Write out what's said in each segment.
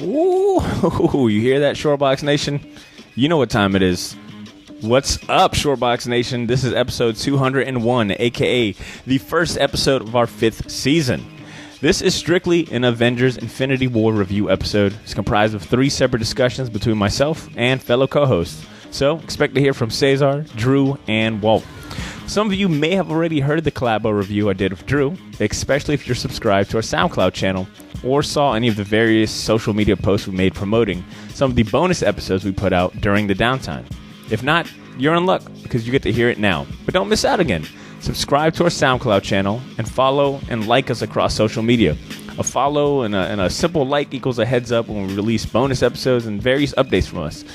Ooh, you hear that, Shortbox Nation? You know what time it is. What's up, Shortbox Nation? This is episode 201, a.k.a. the first episode of our 5th season. This is strictly an Avengers Infinity War review episode. It's comprised of 3 separate discussions between myself and fellow co-hosts. So, expect to hear from Cesar, Drew, and Walt. Some of you may have already heard the collabo review I did with Drew, especially if you're subscribed to our SoundCloud channel or saw any of the various social media posts we made promoting some of the bonus episodes we put out during the downtime. If not, you're in luck because you get to hear it now. But don't miss out again. Subscribe to our SoundCloud channel and follow and like us across social media. A follow and a simple like equals a heads up when we release bonus episodes and various updates from us.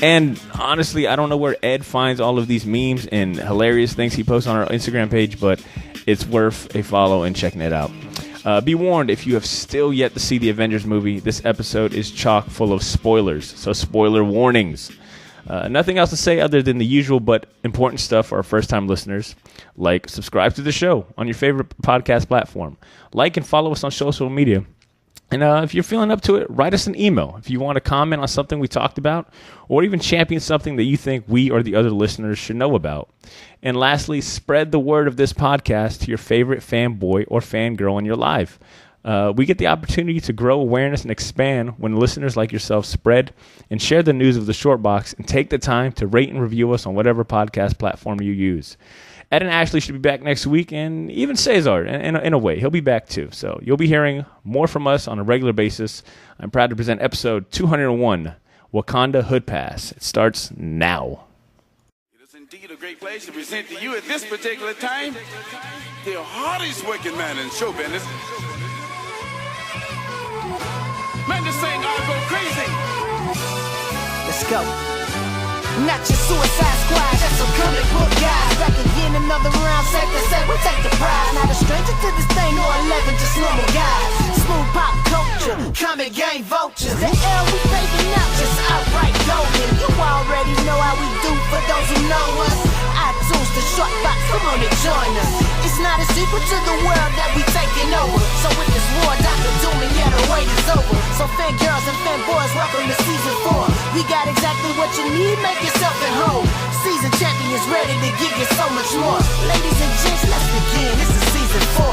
And honestly, I don't know where Ed finds all of these memes and hilarious things he posts on our Instagram page, but it's worth a follow and checking it out. Be warned, if you have still yet to see the Avengers movie, this episode is chock full of spoilers, so spoiler warnings. Nothing else to say other than the usual but important stuff for our first-time listeners. Like, subscribe to the show on your favorite podcast platform. Like and follow us on social media. And if you're feeling up to it, write us an email if you want to comment on something we talked about or even champion something that you think we or the other listeners should know about. And lastly, spread the word of this podcast to your favorite fanboy or fangirl in your life. We get the opportunity to grow awareness and expand when listeners like yourself spread and share the news of the Short Box and take the time to rate and review us on whatever podcast platform you use. Ed and Ashley should be back next week, and even Cesar, in a way. He'll be back too. So you'll be hearing more from us on a regular basis. I'm proud to present episode 201, Wakanda Hood Pass. It starts now. It is indeed a great pleasure to present to you at this particular time the hardest working man in show business. Man, this thing ought to go crazy. Let's go. Not your Suicide Squad, that's some comic book guys. Back again, another round, safe to say we take the prize. Not a stranger to this thing, or 11, just normal guys. Smooth pop culture, comic game vultures. The L we paving out, just outright golden. You already know how we do for those who know us. iTunes, the Short Box, come on and join us. It's not a secret to the world that we taking over. So with this war, Dr. Doom, and yeah, the wait is over. So fangirls and fanboys, welcome to season 4. We got exactly what you need, make yourself at home. Season champions ready to give you so much more. Ladies and gents, let's begin. This is season 4.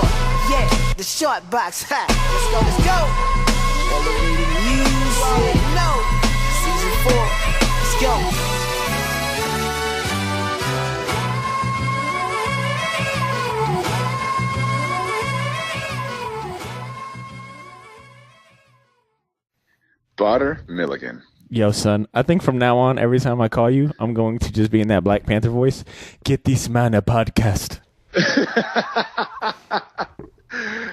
Yeah, the Short Box. Ha. Let's go, let's go. Elevated music. No. Season 4. Let's go. Potter Milligan. Yo, son, I think from now on, every time I call you, I'm going to just be in that Black Panther voice. Get this man a podcast.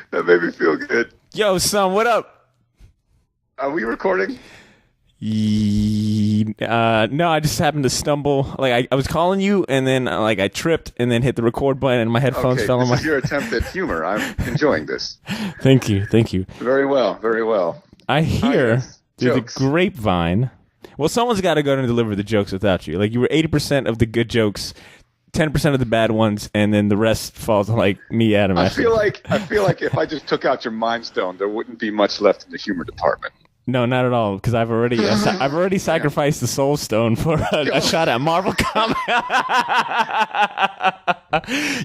That made me feel good. Yo, son, what up? Are we recording? No, I just happened to stumble. Like, I was calling you, and then I tripped, and then hit the record button, and my headphones fell on my... This is your attempt at humor. I'm enjoying this. Thank you. Very well, very well. I hear... Through the Jokes. grapevine. Well, someone's got to go and deliver the jokes without you. Like, you were 80% of the good jokes, 10% of the bad ones, and then the rest falls on, like, me, Adam. I feel like if I just took out your Mind Stone, there wouldn't be much left in the humor department. No, not at all, because I've already sacrificed the Soul Stone for a shot at Marvel Comics.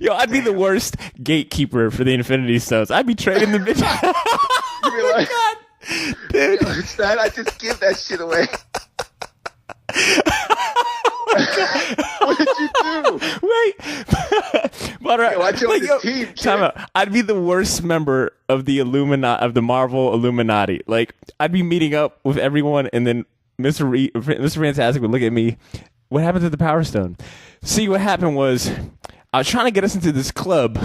Yo, I'd be the worst gatekeeper for the Infinity Stones. I'd be trading the bitch. You'd be like, God. Dude. It's that I just give that shit away. What did you do? Wait. But, I joined the team. Time out. I'd be the worst member of the the Marvel Illuminati. Like, I'd be meeting up with everyone, and then Mr. Fantastic would look at me. What happened to the Power Stone? See, what happened was I was trying to get us into this club,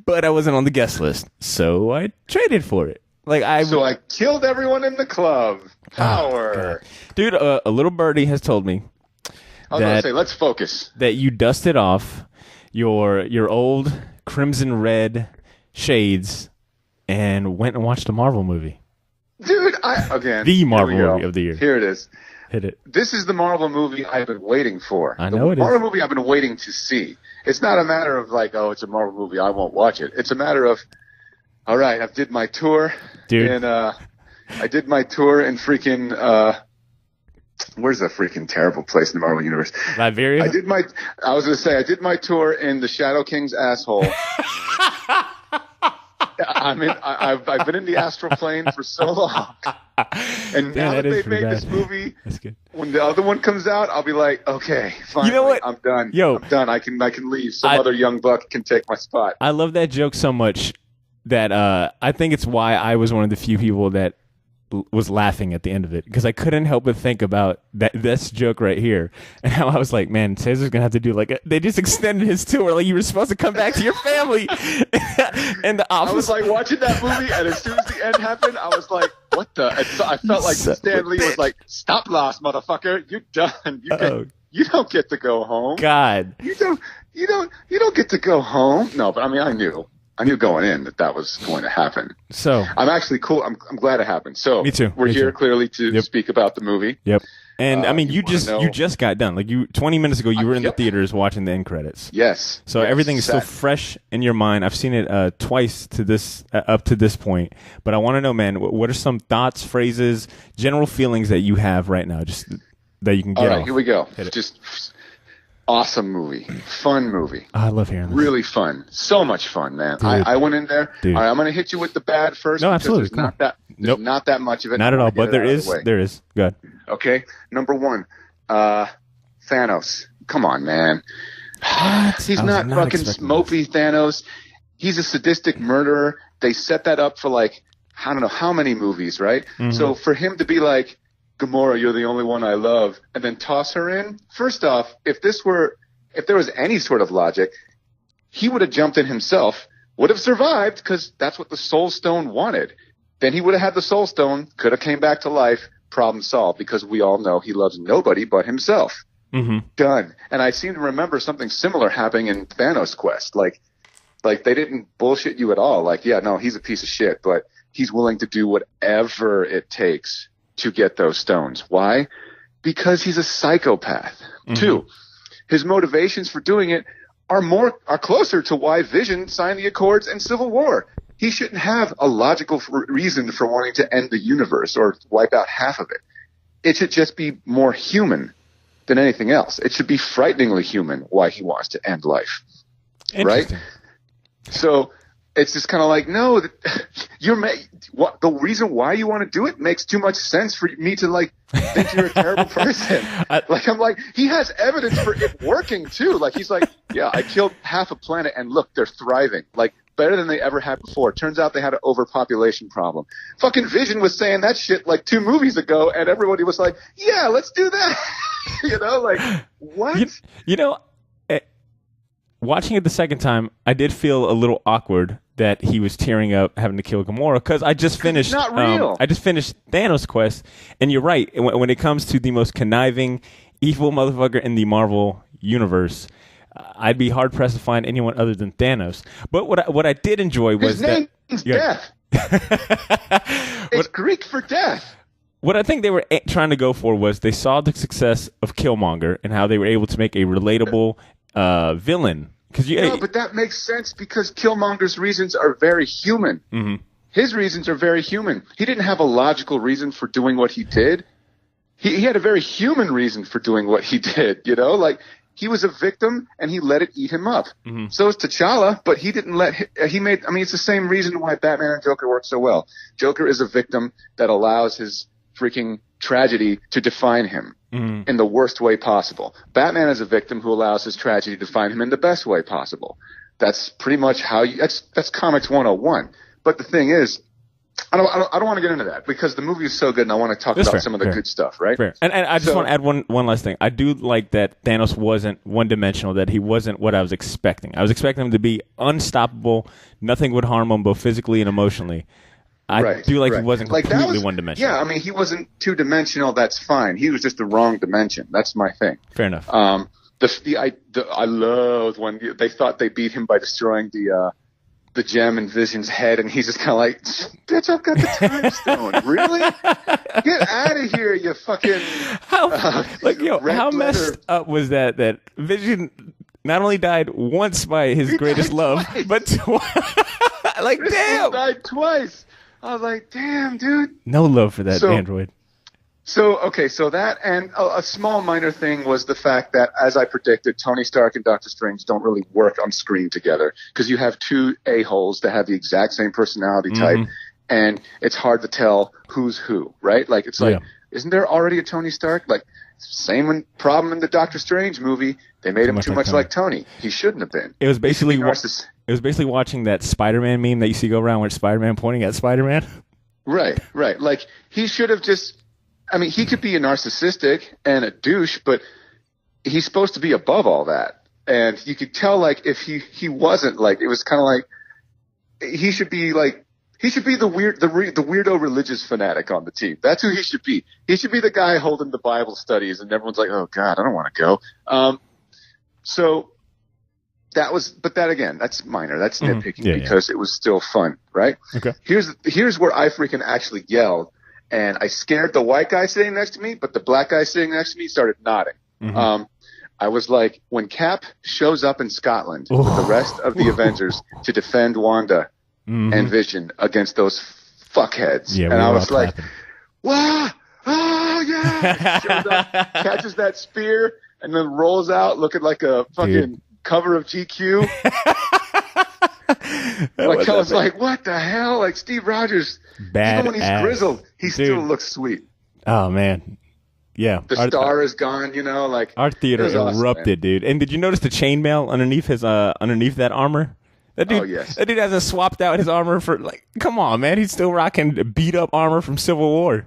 but I wasn't on the guest list, so I traded for it. So I killed everyone in the club. Power. Dude, a little birdie has told me I was going to say, let's focus. That you dusted off your old crimson red shades and went and watched a Marvel movie. Dude, the Marvel movie of the year. Here it is. Hit it. This is the Marvel movie I've been waiting for. I know it is. The Marvel movie I've been waiting to see. It's not a matter of like, oh, it's a Marvel movie, I won't watch it. It's a matter of, all right, I've did my tour in I did my tour in freaking where's that freaking terrible place in the Marvel Universe? Liberia? I did my tour in the Shadow King's asshole. I've been in the astral plane for so long. And now that they've made this movie, that's good. When the other one comes out, I'll be like, okay, finally, you know what? I'm done. Yo, I'm done. I can leave. Some other young buck can take my spot. I love that joke so much that I think it's why I was one of the few people that was laughing at the end of it, because I couldn't help but think about this joke right here and how I was like, man, Cesar's gonna have to do they just extended his tour, like you were supposed to come back to your family. And the office, I was like watching that movie, and as soon as the end happened, I was like, what the? And so I felt like Stan Lee was like, stop loss, motherfucker, you're done. You don't get to go home. God, you don't get to go home. No, but I mean, I knew going in that was going to happen. So I'm actually cool. I'm glad it happened. So me too. We're here clearly to speak about the movie. Yep. And I mean, you just got done. Like 20 minutes ago, you were in the theaters watching the end credits. Yes. So everything is still fresh in your mind. I've seen it twice up to this point. But I want to know, man, what are some thoughts, phrases, general feelings that you have right now, just that you can get All right, off? here we go. Just awesome movie. Fun movie. Oh, I love hearing this. Really fun. So much fun, man. I went in there. Dude. All right, I'm going to hit you with the bad first. No, absolutely. There's not that much of it. Not at all, but there is. Go ahead. Okay. Number one, Thanos. Come on, man. He's not fucking mopey Thanos. He's a sadistic murderer. They set that up for I don't know how many movies, right? Mm-hmm. So for him to be like, Gamora, you're the only one I love, and then toss her in. First off, if there was any sort of logic, he would have jumped in himself, would have survived, because that's what the Soul Stone wanted. Then he would have had the Soul Stone, could have came back to life, problem solved, because we all know he loves nobody but himself. Mm-hmm. Done. And I seem to remember something similar happening in Thanos' quest. Like they didn't bullshit you at all. Yeah, no, he's a piece of shit, but he's willing to do whatever it takes to get those stones. Why? Because he's a psychopath. Mm-hmm. 2, his motivations for doing it are closer to why Vision signed the Accords and Civil War. He shouldn't have a logical reason for wanting to end the universe or wipe out half of it. It should just be more human than anything else. It should be frighteningly human why he wants to end life. Right? So it's just kind of no, the reason why you want to do it makes too much sense for me to think you're a terrible person. He has evidence for it working too. He's yeah, I killed half a planet and look, they're thriving. Better than they ever had before. Turns out they had an overpopulation problem. Fucking Vision was saying that shit 2 movies ago, and everybody was like, yeah, let's do that. What? Watching it the second time, I did feel a little awkward that he was tearing up having to kill Gamora, because I just finished. Not real. I just finished Thanos' quest, and you're right. When it comes to the most conniving, evil motherfucker in the Marvel universe, I'd be hard pressed to find anyone other than Thanos. But what I did enjoy was his name's Death. It's Greek for death. What I think they were trying to go for was they saw the success of Killmonger and how they were able to make a relatable villain. But that makes sense because Killmonger's reasons are very human. Mm-hmm. His reasons are very human. He didn't have a logical reason for doing what he did. He had a very human reason for doing what he did. He was a victim and he let it eat him up. Mm-hmm. So is T'Challa, but he didn't it's the same reason why Batman and Joker work so well. Joker is a victim that allows his freaking tragedy to define him in the worst way possible. Batman is a victim who allows his tragedy to define him in the best way possible. That's pretty much that's comics 101. But the thing is, I don't want to get into that because the movie is so good and I want to talk about some of the good stuff, right? Fair. And I just want to add one last thing. I do like that Thanos wasn't one-dimensional, that he wasn't what I was expecting. I was expecting him to be unstoppable. Nothing would harm him both phically and emotionally. I do like he wasn't completely one-dimensional. Yeah, he wasn't two-dimensional. That's fine. He was just the wrong dimension. That's my thing. Fair enough. I loved when they thought they beat him by destroying the gem in Vision's head, and he's just kind of bitch, I've got the time stone. Really? Get out of here, you fucking how messed up was that Vision not only died once by his greatest love, but twice. Damn. Died twice. I was like, damn, dude. No love for that android. So that and a small minor thing was the fact that, as I predicted, Tony Stark and Doctor Strange don't really work on screen together because you have two a-holes that have the exact same personality type, and it's hard to tell who's who, right? Like, it's like, isn't there already a Tony Stark? Like, same problem in the Doctor Strange movie. They made him too much like Tony. He shouldn't have been. It was basically watching that Spider-Man meme that you see go around with Spider-Man pointing at Spider-Man. Right. Like, he should have just. I mean, he could be a narcissistic and a douche, but he's supposed to be above all that. And you could tell, like, if he wasn't, like, it was kind of like he should be the weirdo religious fanatic on the team. That's who he should be. He should be the guy holding the Bible studies, and everyone's like, "Oh God, I don't want to go." So that was, but that again, that's minor. That's nitpicking because it was still fun, right? Okay. Here's where I freaking actually yelled. And I scared the white guy sitting next to me, but the black guy sitting next to me started nodding. I was like, when Cap shows up in Scotland with the rest of the Avengers to defend Wanda and Vision against those fuckheads, and I was like, "Wow, oh yeah!" Shows up, catches that spear, and then rolls out looking like a fucking cover of GQ. Like, I was like, what the hell? Like, Steve Rogers, even when he's grizzled, he still looks sweet. Oh, man. Yeah. The star is gone, you know? Like, our theater erupted, dude. And did you notice the chainmail underneath underneath that armor? That dude, that dude hasn't swapped out his armor for, like, come on, man. He's still rocking beat up armor from Civil War.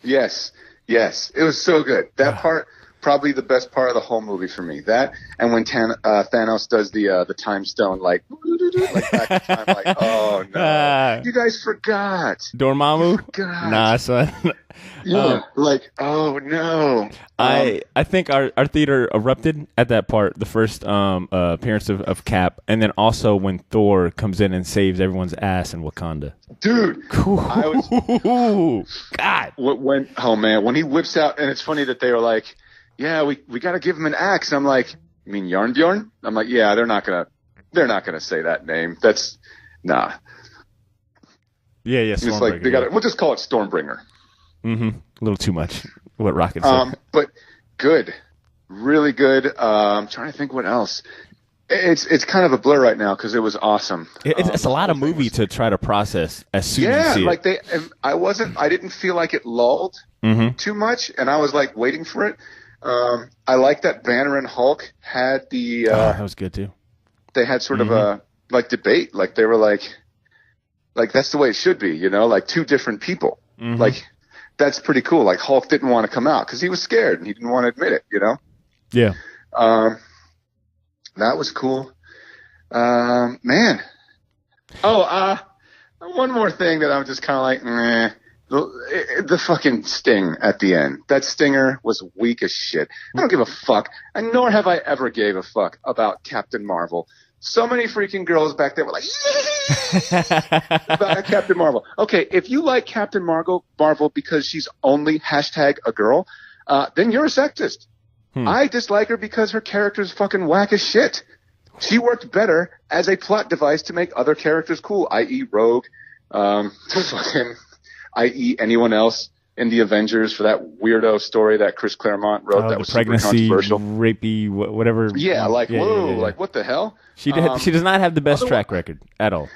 Yes. It was so good. That part, probably the best part of the whole movie for me. That, and when Thanos does the time stone, like back in time, like, oh no, you guys forgot. Dormammu? Nah, son. Yeah, like, oh no. I think our theater erupted at that part, the first appearance of Cap, and then also when Thor comes in and saves everyone's ass in Wakanda. Dude, I was God. When he whips out, and it's funny that they were like, yeah, we got to give him an axe. I'm like, you mean Yarnbjorn? I'm like, yeah, they're not gonna say that name. That's nah. Yeah. It's like we'll just call it Stormbringer. A little too much. What Rocket said. But good, really good. I'm trying to think what else. It's kind of a blur right now because it was awesome. It's a lot of movie to try to process as soon as you see it. I didn't feel like it lulled too much, and I was like waiting for it. I like that Banner and Hulk had the. That was good too. They had sort of a debate, like they were like that's the way it should be, you know, like two different people. Like that's pretty cool. Like Hulk didn't want to come out because he was scared and he didn't want to admit it, you know. Yeah. That was cool. Man. Oh, one more thing that I'm just kind of like, meh. The fucking sting at the end. That stinger was weak as shit. I don't give a fuck, and nor have I ever gave a fuck about Captain Marvel. So many freaking girls back there were like, about Captain Marvel. Okay, if you like Captain Marvel because she's only # a girl, then you're a sexist. I dislike her because her character is fucking whack as shit. She worked better as a plot device to make other characters cool, i.e. Rogue, i.e. anyone else in the Avengers for that weirdo story that Chris Claremont wrote that was pregnancy, super controversial. Rapey, whatever. Yeah, like what the hell? She does not have the best track record at all.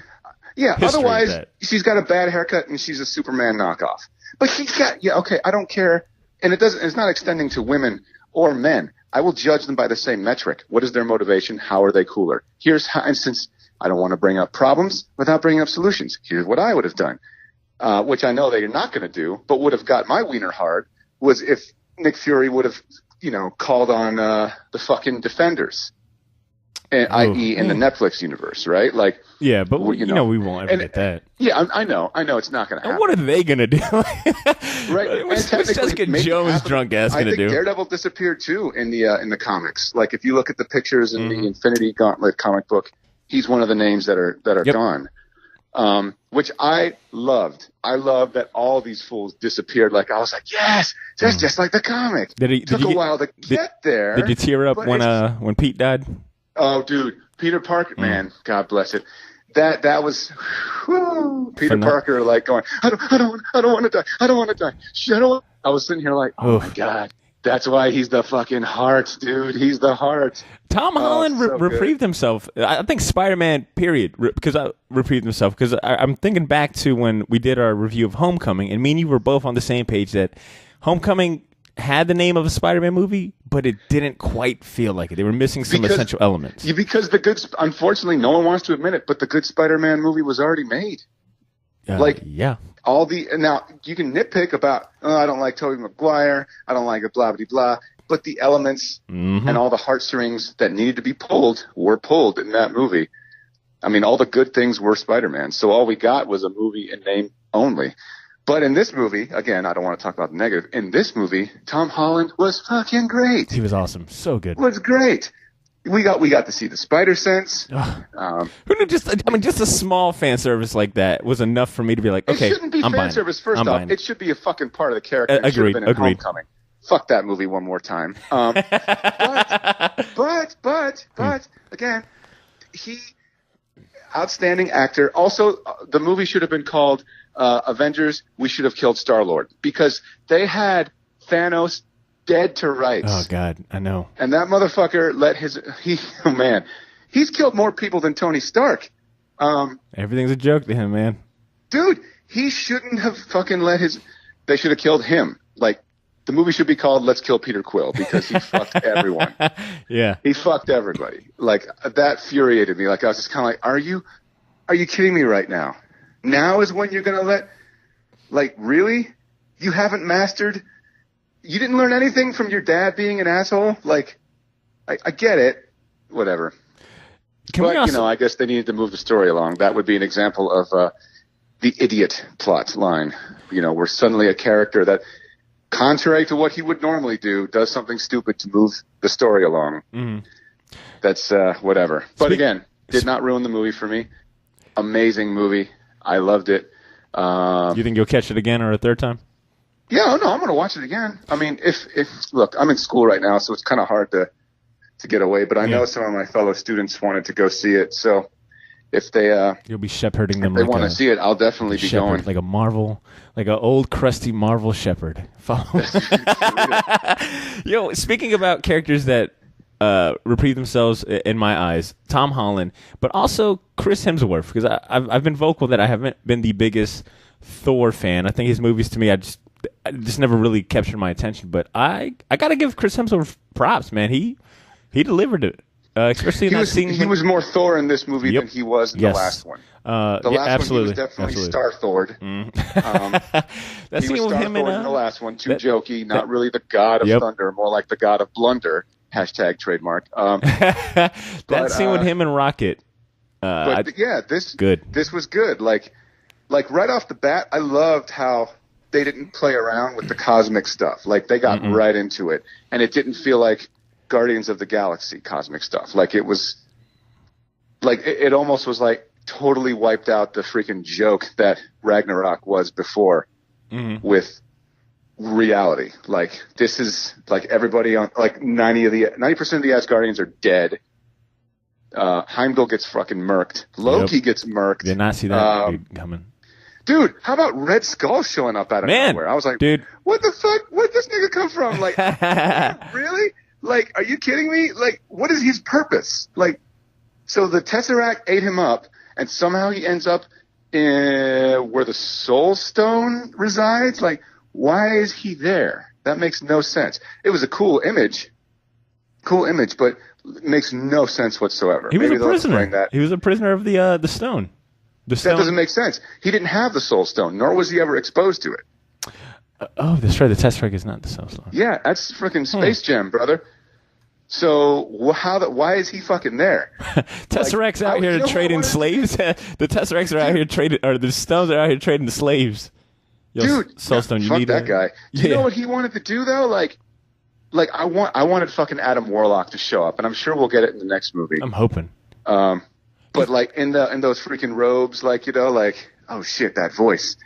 Yeah, otherwise she's got a bad haircut and she's a Superman knockoff. But she's got I don't care, and it's not extending to women or men. I will judge them by the same metric. What is their motivation? How are they cooler? Here's how, and since I don't want to bring up problems without bringing up solutions, here's what I would have done. Which I know they're not going to do, but would have got my wiener hard, was if Nick Fury would have, called on the fucking Defenders, i.e. in the Netflix universe, right? Like, yeah, but we won't ever get that. Yeah, I know, it's not going to happen. And what are they going to do? Right? What's Jessica Jones drunk ass going to do? Daredevil disappeared too in the comics. Like, if you look at the pictures in the Infinity Gauntlet comic book, he's one of the names that are gone. Which I loved. I loved that all these fools disappeared. Like, I was like, yes, that's just like the comic. Took a while to get there. Did you tear up when Pete died? Oh, dude, Peter Parker, man, God bless it. that was Peter Parker like going, I don't want to die. I don't want to die. I was sitting here like, oh my God. That's why he's the fucking heart, dude. He's the heart. Tom Holland reprieved himself. I think Spider-Man, period, because I reprieved himself. Because I'm thinking back to when we did our review of Homecoming, and me and you were both on the same page that Homecoming had the name of a Spider-Man movie, but it didn't quite feel like it. They were missing some essential elements. Because unfortunately, no one wants to admit it, but the good Spider-Man movie was already made. Yeah. Now you can nitpick about, I don't like Tobey Maguire, I don't like it, blah blah blah, but the elements and all the heartstrings that needed to be pulled were pulled in that movie. I mean, all the good things were Spider-Man, so all we got was a movie in name only. But in this movie, again, I don't want to talk about the negative. In this movie, Tom Holland was fucking great. He was awesome. So good. Was great. We got to see the Spider Sense. Who knew just a small fan service like that was enough for me to be like, okay, it shouldn't be fan service. First off, it should be a fucking part of the character. Agreed. Homecoming. Fuck that movie one more time. But again, he outstanding actor. Also, the movie should have been called Avengers. We should have killed Star-Lord because they had Thanos dead to rights. Oh God, I know. And that motherfucker he's killed more people than Tony Stark. Everything's a joke to him, man. Dude, he shouldn't have fucking they should have killed him. Like, the movie should be called Let's Kill Peter Quill because he fucked everyone. Yeah. He fucked everybody. Like, that infuriated me. Like, I was just kind of like, are you kidding me right now? Now is when you're going to really? You haven't mastered? You didn't learn anything from your dad being an asshole? Like, I get it. Whatever. I guess they needed to move the story along. That would be an example of the idiot plot line. Where suddenly a character that, contrary to what he would normally do, does something stupid to move the story along. Mm-hmm. That's whatever. But again, did not ruin the movie for me. Amazing movie. I loved it. You think you'll catch it again or a third time? Yeah, no, I'm going to watch it again. I mean, look, I'm in school right now, so it's kind of hard to get away. But I know some of my fellow students wanted to go see it, so if they you'll be shepherding them. If they want to see it, I'll definitely be going. Like a Marvel, like an old crusty Marvel shepherd. Follow. Speaking about characters that reprieve themselves in my eyes, Tom Holland, but also Chris Hemsworth, because I've been vocal that I haven't been the biggest Thor fan. I think his movies, to me, I just never really captured my attention. But I got to give Chris Hemsworth props, man. He delivered it, especially in that scene. He was more Thor in this movie than he was in the last one. The last one, he was definitely Star-Thored. That he scene was with him in the last one, too jokey, not really the god of thunder, more like the god of blunder. # trademark. That scene with him and Rocket. This was good. Like right off the bat, I loved how they didn't play around with the cosmic stuff. Like, they got right into it, and it didn't feel like Guardians of the Galaxy cosmic stuff. Like, it was like it almost was like totally wiped out the freaking joke that Ragnarok was before with reality. Like, this is like everybody on, like, 90% of the Asgardians are dead. Heimdall gets fucking murked. Loki gets murked. Did not see that coming. Dude, how about Red Skull showing up out of nowhere? I was like, dude, what the fuck? Where'd this nigga come from? Like, really? Like, are you kidding me? Like, what is his purpose? Like, so the Tesseract ate him up, and somehow he ends up where the Soul Stone resides? Like, why is he there? That makes no sense. It was a cool image, but it makes no sense whatsoever. He was a prisoner. He was a prisoner of the stone. That doesn't make sense. He didn't have the Soul Stone, nor was he ever exposed to it. That's right. The Tesseract is not the Soul Stone. Yeah, that's freaking Space Gem, brother. So why is he fucking there? Tesseract's out here trading slaves. The Tesseracts are out here trading, or the stones are out here trading the slaves. Dude, Soul Stone, you fuck need that guy. You know what he wanted to do though? Like I wanted fucking Adam Warlock to show up, and I'm sure we'll get it in the next movie. I'm hoping. But like in those freaking robes, like, oh shit, that voice.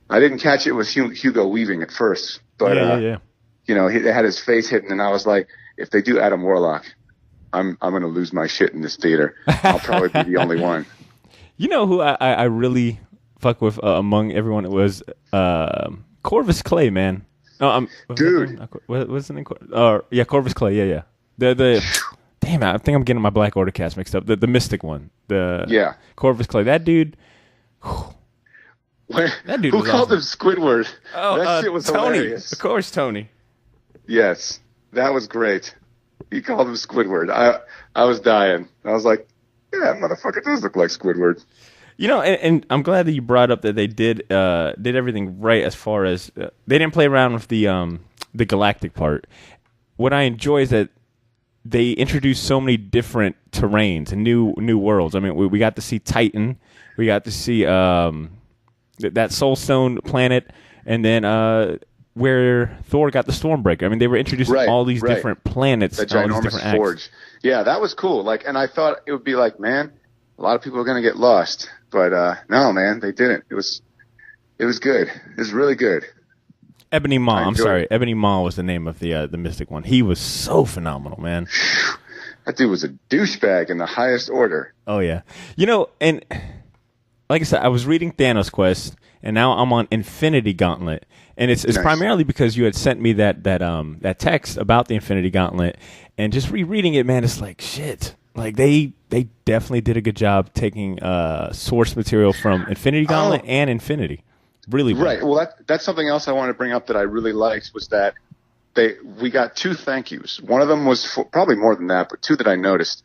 I didn't catch it was Hugo Weaving at first, but he had his face hidden, and I was like, if they do Adam Warlock, I'm gonna lose my shit in this theater. I'll probably be the only one. You know who I really fuck with among everyone? It was Corvus Clay, man. Oh, Dude. What's the name? Yeah, Corvus Clay. Yeah. The damn, I think I'm getting my Black Order cast mixed up. The Mystic one. Corvus Clay. That dude. That dude Who was called awesome. him Squidward? Oh, that shit was Tony. hilarious. Of course, Tony. Yes, that was great. He called him Squidward. I was dying. I was like, yeah, that motherfucker does look like Squidward. You know, and I'm glad that you brought up that they did everything right as far as they didn't play around with the galactic part. What I enjoy is that they introduced so many different terrains and new worlds. I mean, we got to see Titan, we got to see that Soulstone planet, and then where Thor got the Stormbreaker. I mean, they were introducing all these different planets, that all these ginormous different forge. acts. Yeah, that was cool. Like, and I thought it would be like, man, a lot of people are going to get lost, but no, man, they didn't. It was good. It was really good. Ebony Maw. I'm sorry, Ebony Maw was the name of the Mystic one. He was so phenomenal, man. That dude was a douchebag in the highest order. Oh yeah, you know, and like I said, I was reading Thanos Quest, and now I'm on Infinity Gauntlet, and it's Nice. primarily because you had sent me that text about the Infinity Gauntlet, and just rereading it, man, it's like shit. Like they definitely did a good job taking source material from Infinity Gauntlet and Infinity. Really well. Right. Well, that's something else I wanted to bring up that I really liked was that we got 2 thank yous. One of them was probably more than that, but 2 that I noticed.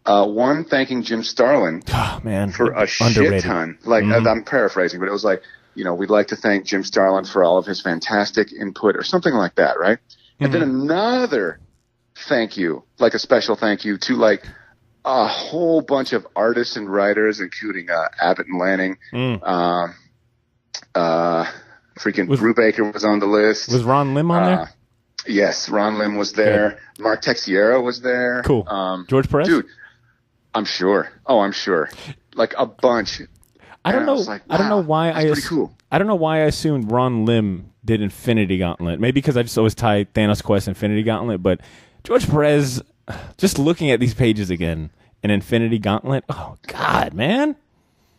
One thanking Jim Starlin for a shit ton. Like I'm paraphrasing, but it was like, you know, we'd like to thank Jim Starlin for all of his fantastic input or something like that, right? And then another thank you, like a special thank you to like a whole bunch of artists and writers, including Abbott and Lanning. Freaking Brubaker was on the list. Was Ron Lim on there? Yes, Ron Lim was there. Good. Mark Texiera was there. Cool. George Perez? Dude, I'm sure. Oh, I'm sure. Like a bunch. I don't know. Like, wow, I don't know why cool. I don't know why I assumed Ron Lim did Infinity Gauntlet. Maybe because I just always tied Thanos Quest Infinity Gauntlet, but George Perez, just looking at these pages again, an Infinity Gauntlet. Oh God, man.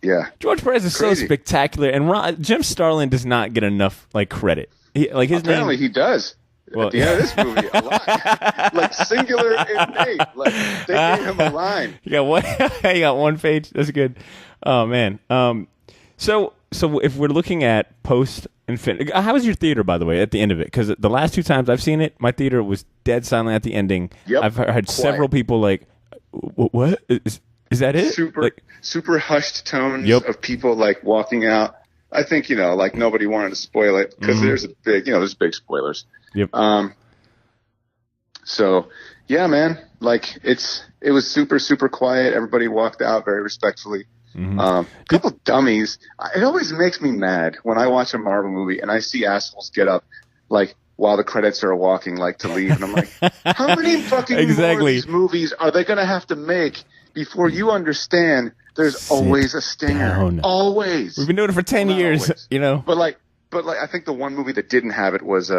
Yeah. George Perez is so spectacular, and Jim Starlin does not get enough like credit. Apparently he does. Well, at the end of this movie, a lot. Like singular and name. Like they gave him a line. You got one page. That's good. Oh man. So if we're looking at post Infinity, how was your theater, by the way, at the end of it? Because the last 2 times I've seen it, my theater was dead silent at the ending. Yep. I've heard several people like, "What is that? It super hushed tones of people like walking out." I think like nobody wanted to spoil it because there's big spoilers. Yep. So yeah, man, like it was super, super quiet. Everybody walked out very respectfully. A couple dummies. It always makes me mad when I watch a Marvel movie and I see assholes get up like while the credits are walking like to leave, and I'm like, how many fucking more of these movies are they gonna have to make before you understand there's always a stinger? Down. Always. We've been doing it for 10 years, always. But like I think the one movie that didn't have it was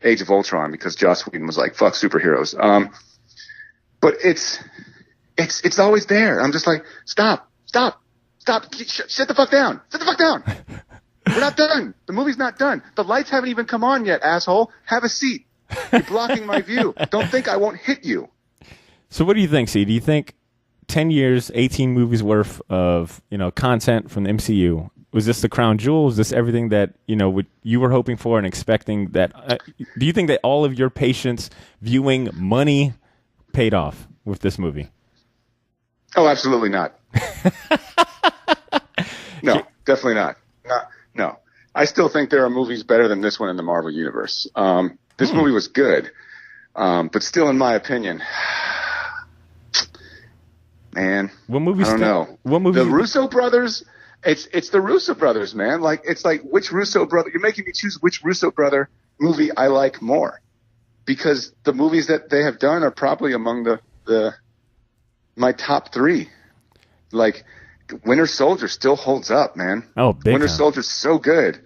Age of Ultron, because Joss Whedon was like, fuck superheroes. But it's always there. I'm just like, stop, shut the fuck down. We're not done. The movie's not done. The lights haven't even come on yet, asshole. Have a seat. You're blocking my view. Don't think I won't hit you. So what do you think, C? Do you think 10 years, 18 movies worth of, content from the MCU, was this the crown jewel? Was this everything that, you were hoping for and expecting that? Do you think that all of your patience, viewing, money paid off with this movie? Oh, absolutely not. No, definitely not. No. I still think there are movies better than this one in the Marvel Universe. This movie was good, but still, in my opinion, man, I don't know. What movie? The Russo brothers. It's the Russo brothers, man. Like it's like which Russo brother? You're making me choose which Russo brother movie I like more, because the movies that they have done are probably among my top 3. Like Winter Soldier still holds up, man. Oh, big Winter time. Soldier's so good.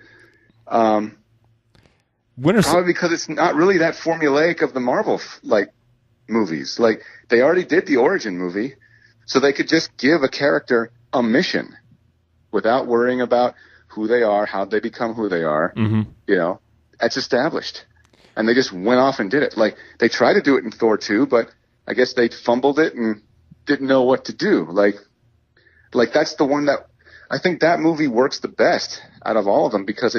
Probably because it's not really that formulaic of the Marvel movies. Like they already did the origin movie, so they could just give a character a mission without worrying about who they are, how they become who they are. Mm-hmm. You know, that's established. And they just went off and did it. Like, they tried to do it in Thor 2, but I guess they fumbled it and didn't know what to do. Like that's the one that I think that movie works the best out of all of them, because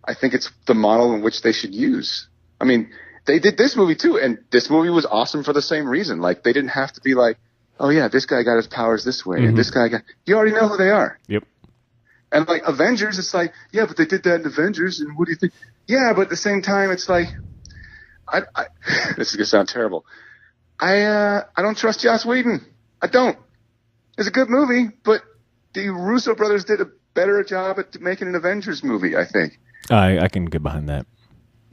I think it's the model in which they should use. I mean, they did this movie too, and this movie was awesome for the same reason. Like, they didn't have to be like, oh yeah, this guy got his powers this way, and this guy you already know who they are. Yep. And like Avengers, it's like, yeah, but they did that in Avengers, and what do you think? Yeah, but at the same time, it's like, this is gonna sound terrible. I don't trust Joss Whedon. I don't. It's a good movie, but the Russo brothers did a better job at making an Avengers movie, I think. I can get behind that.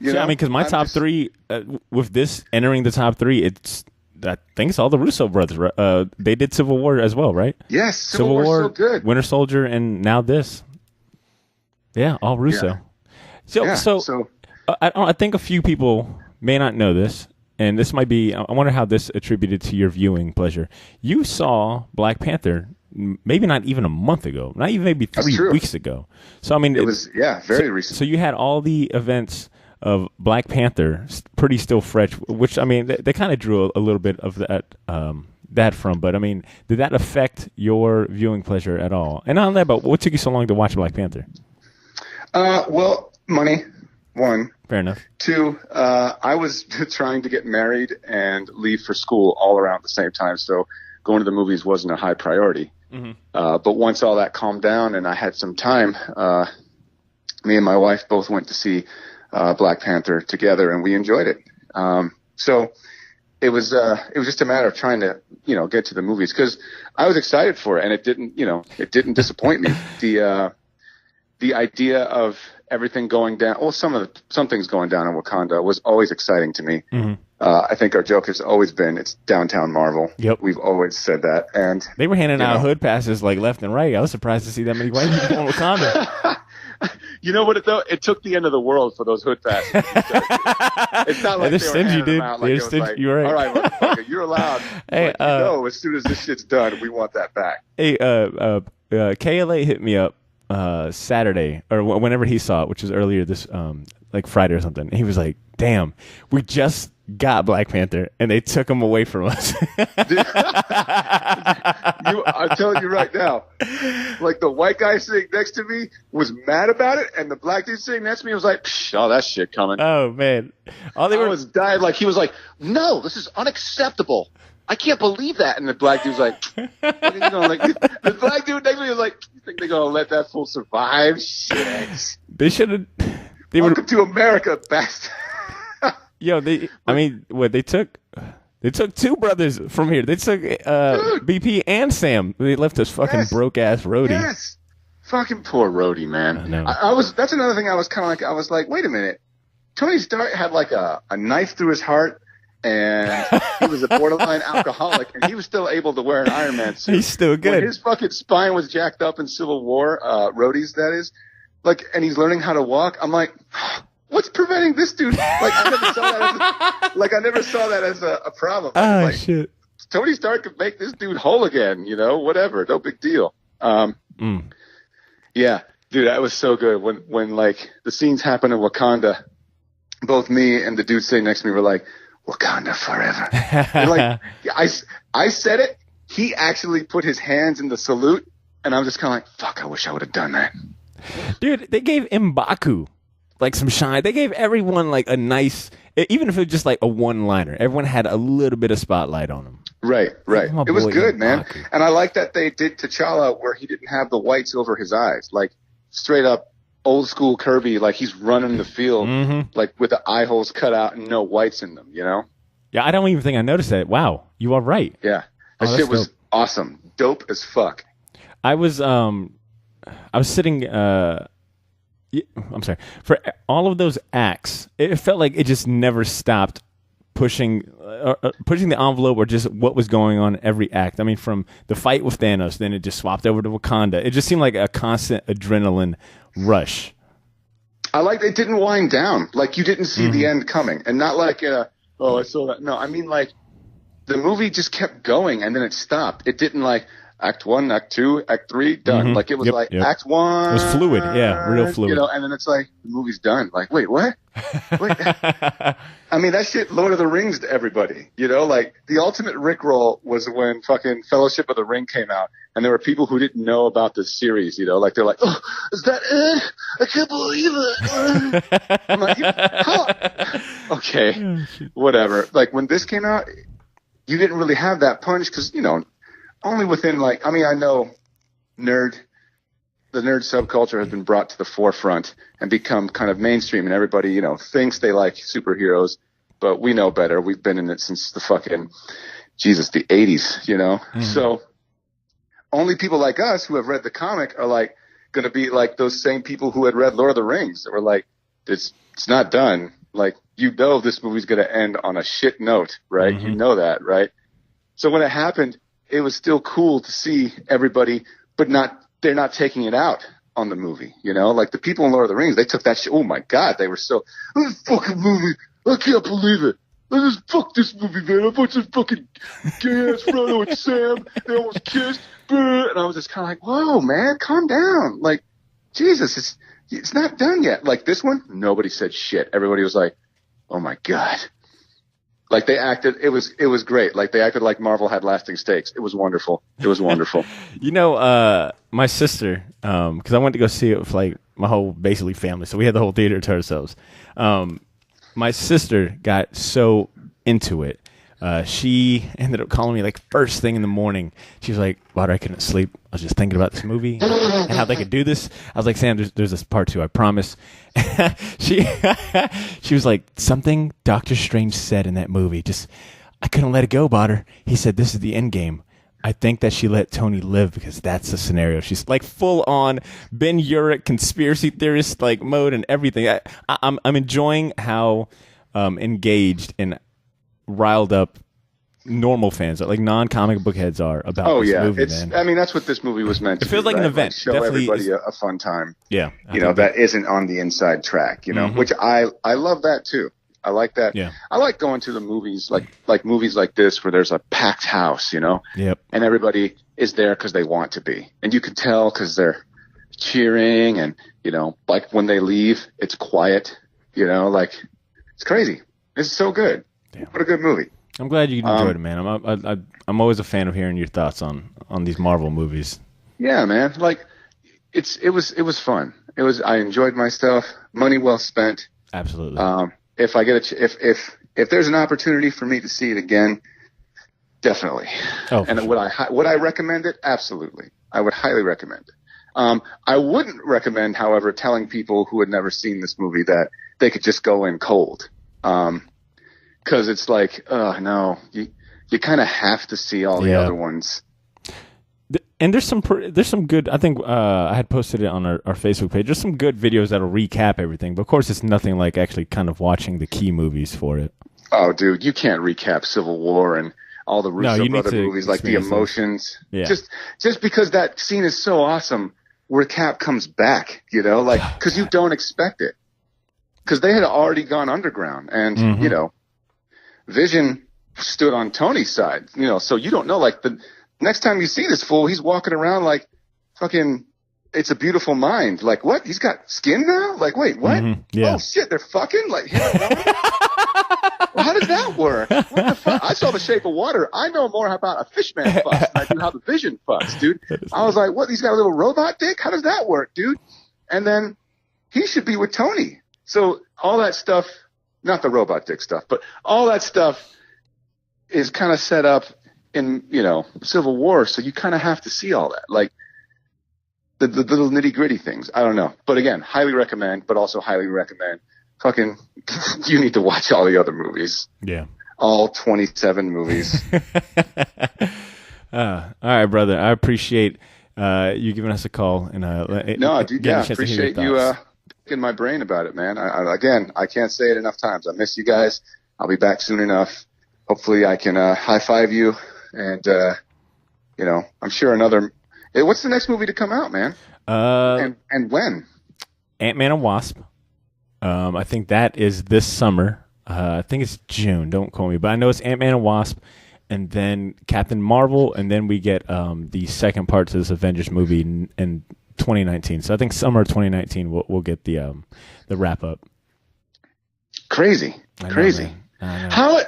I mean, because my top three, with this entering the top three, I think it's all the Russo brothers. They did Civil War as well, right? Yes, Civil War so good. Winter Soldier, and now this. Yeah, all Russo. Yeah. So I think a few people may not know this, and this might be, I wonder how this attributed to your viewing pleasure. You saw Black Panther maybe not even a month ago, not even maybe 3 weeks ago. So, I mean, it was, very recent. So you had all the events of Black Panther pretty still fresh, which, I mean, they kind of drew a little bit of that from, but I mean, did that affect your viewing pleasure at all? And not only that, but what took you so long to watch Black Panther? Well, money, one. Fair enough. Two, I was trying to get married and leave for school all around the same time, so going to the movies wasn't a high priority. Mm-hmm. But once all that calmed down and I had some time, me and my wife both went to see Black Panther together, and we enjoyed it. So it was just a matter of trying to, get to the movies, because I was excited for it, and it didn't disappoint me. The idea of everything going down, well, some things going down in Wakanda was always exciting to me. Mm-hmm. I think our joke has always been, it's downtown Marvel. Yep. We've always said that. And they were handing out hood passes like left and right. I was surprised to see that many white people in Wakanda. You know what, though? It took the end of the world for those hood passes. It's not like they're they were stingy, handing dude. them out They're stingy. like, You're right. All right, motherfucker, you're allowed. Hey, as soon as this shit's done, we want that back. Hey, KLA hit me up Saturday, or whenever he saw it, which was earlier this, like Friday or something. He was like, damn, we just got Black Panther, and they took him away from us. I'm telling you right now, like, the white guy sitting next to me was mad about it, and the black dude sitting next to me was like, oh, that shit coming. Oh, man. I was dying. Like, he was like, no, this is unacceptable. I can't believe that. And the black dude's like, what are you gonna, like, the black dude next to me was like, you think they're going to let that fool survive? Shit. They should have. Welcome to America, bastard. Yo, they took two brothers from here. They took BP and Sam. They left us fucking broke ass Rhodey. Yes, fucking poor Rhodey, man. I know. That's another thing. I was like, wait a minute. Tony Stark had like a knife through his heart, and he was a borderline alcoholic, and he was still able to wear an Iron Man suit. He's still good. When his fucking spine was jacked up in Civil War, Rhodey's, that is, like, and he's learning how to walk. I'm like, what's preventing this dude? Like, I never saw that as a problem. Like, shit. Tony Stark could make this dude whole again, whatever. No big deal. Yeah, dude, that was so good. When like the scenes happen in Wakanda, both me and the dude sitting next to me were like, Wakanda forever. And like, I said it. He actually put his hands in the salute, and I'm just kind of like, fuck, I wish I would have done that. Dude, they gave M'Baku like some shine. They gave everyone like a nice, even if it was just like a one-liner, everyone had a little bit of spotlight on them. Right. It was good, man. And I like that they did T'Challa where he didn't have the whites over his eyes. Like, straight up old school Kirby, like he's running the field, like with the eye holes cut out and no whites in them, Yeah, I don't even think I noticed that. Wow, you are right. Yeah. That shit was awesome. Dope as fuck. I was sitting, I'm sorry, for all of those acts, it felt like it just never stopped pushing the envelope, or just what was going on in every act. I mean, from the fight with Thanos, then it just swapped over to Wakanda. It just seemed like a constant adrenaline rush. I like it didn't wind down. Like, you didn't see the end coming. And not like, I saw that. No, I mean, like, the movie just kept going and then it stopped. It didn't like, Act 1, Act 2, Act 3, done. Like it was Act 1. It was fluid, yeah, real fluid. You know, and then it's like the movie's done. Like, wait, what? Wait. I mean, that shit Lord of the Rings to everybody. You know, like the ultimate Rickroll was when fucking Fellowship of the Ring came out, and there were people who didn't know about this series. You know, like they're like, "Oh, is that it? I can't believe it." I'm like, how? Okay, whatever. Like when this came out, you didn't really have that punch because you know, only within like, I mean, I know the nerd subculture has been brought to the forefront and become kind of mainstream, and everybody, you know, thinks they like superheroes, but we know better. We've been in it since the fucking, the 80s, you know? Mm-hmm. So only people like us who have read the comic are like going to be like those same people who had read Lord of the Rings that were like, it's not done. Like, you know, this movie's going to end on a shit note, right? Mm-hmm. You know that, right? So when it happened, it was still cool to see everybody, but they're not taking it out on the movie, you know? Like, the people in Lord of the Rings, they took that shit. Oh, my God. They were so, this fucking movie, I can't believe it. Fuck this movie, man. A bunch of fucking gay-ass Frodo and Sam. They almost kissed. And I was just kind of like, whoa, man, calm down. Like, Jesus, it's not done yet. Like, this one, nobody said shit. Everybody was like, oh, my God. Like, they acted, it was great. Like, they acted like Marvel had lasting stakes. It was wonderful. It was wonderful. You know, my sister, because I went to go see it with, like, my whole, basically, family. So we had the whole theater to ourselves. My sister got so into it. She ended up calling me, like, first thing in the morning. She was like, Water, I couldn't sleep. I was just thinking about this movie and how they could do this. I was like, Sam, there's this part 2, I promise. She was like, something Doctor Strange said in that movie. Just, I couldn't let it go, Water. He said, this is the end game. I think that she let Tony live because that's the scenario. She's like full on Ben Urich conspiracy theorist like mode and everything. I'm enjoying how engaged and riled up normal fans, like non-comic book heads, are about this movie, man. I mean, that's what this movie was meant to do. It feels like an event. Like, show Definitely everybody a fun time. Yeah. You know, that isn't on the inside track, you know, which I love that too. I like that. Yeah. I like going to the movies, like movies like this where there's a packed house, you know? Yep. And everybody is there because they want to be. And you can tell because they're cheering and, you know, like when they leave, it's quiet, you know, like it's crazy. It's so good. Damn. What a good movie. I'm glad you enjoyed it, man. I'm always a fan of hearing your thoughts on these Marvel movies. Yeah, man. Like it was fun. I enjoyed myself. Money well spent. Absolutely. If I get if there's an opportunity for me to see it again, definitely. Oh, and would I recommend it? Absolutely. I would highly recommend it. I wouldn't recommend, however, telling people who had never seen this movie that they could just go in cold. Cause it's like, no, you kind of have to see all the other ones. And there's some good, I think, I had posted it on our Facebook page. There's some good videos that'll recap everything, but of course it's nothing like actually kind of watching the key movies for it. Oh, dude, you can't recap Civil War and all the Russo brother movies, like the emotions. Yeah. Just because that scene is so awesome where Cap comes back, you know, like, cause you don't expect it. Cause they had already gone underground and, you know, Vision stood on Tony's side, you know, so you don't know, like, the next time you see this fool, he's walking around like fucking It's a Beautiful Mind. Like, what? He's got skin now? Like, wait, what? Yeah. Oh, shit, they're fucking? Like, well, how does that work? What the fuck? I saw The Shape of Water. I know more about a fishman fucks than I do how the Vision fucks, dude. I was like, what? He's got a little robot dick? How does that work, dude? And then he should be with Tony. So all that stuff, not the robot dick stuff, but all that stuff is kind of set up in, you know, Civil War. So you kind of have to see all that. Like, the little nitty gritty things. I don't know. But again, highly recommend, but also highly recommend fucking, you need to watch all the other movies. Yeah. All 27 movies. All right, brother. I appreciate you giving us a call. And no, dude, yeah, I appreciate you picking my brain about it, man. I can't say it enough times. I miss you guys. I'll be back soon enough. Hopefully I can high five you. And, you know, I'm sure another... What's the next movie to come out, man? And when? Ant-Man and Wasp. I think that is this summer. I think it's June. Don't quote me, but I know it's Ant-Man and Wasp. and then Captain Marvel, and then we get the second part to this Avengers movie in 2019. So I think summer 2019 we'll get the wrap up. Crazy. How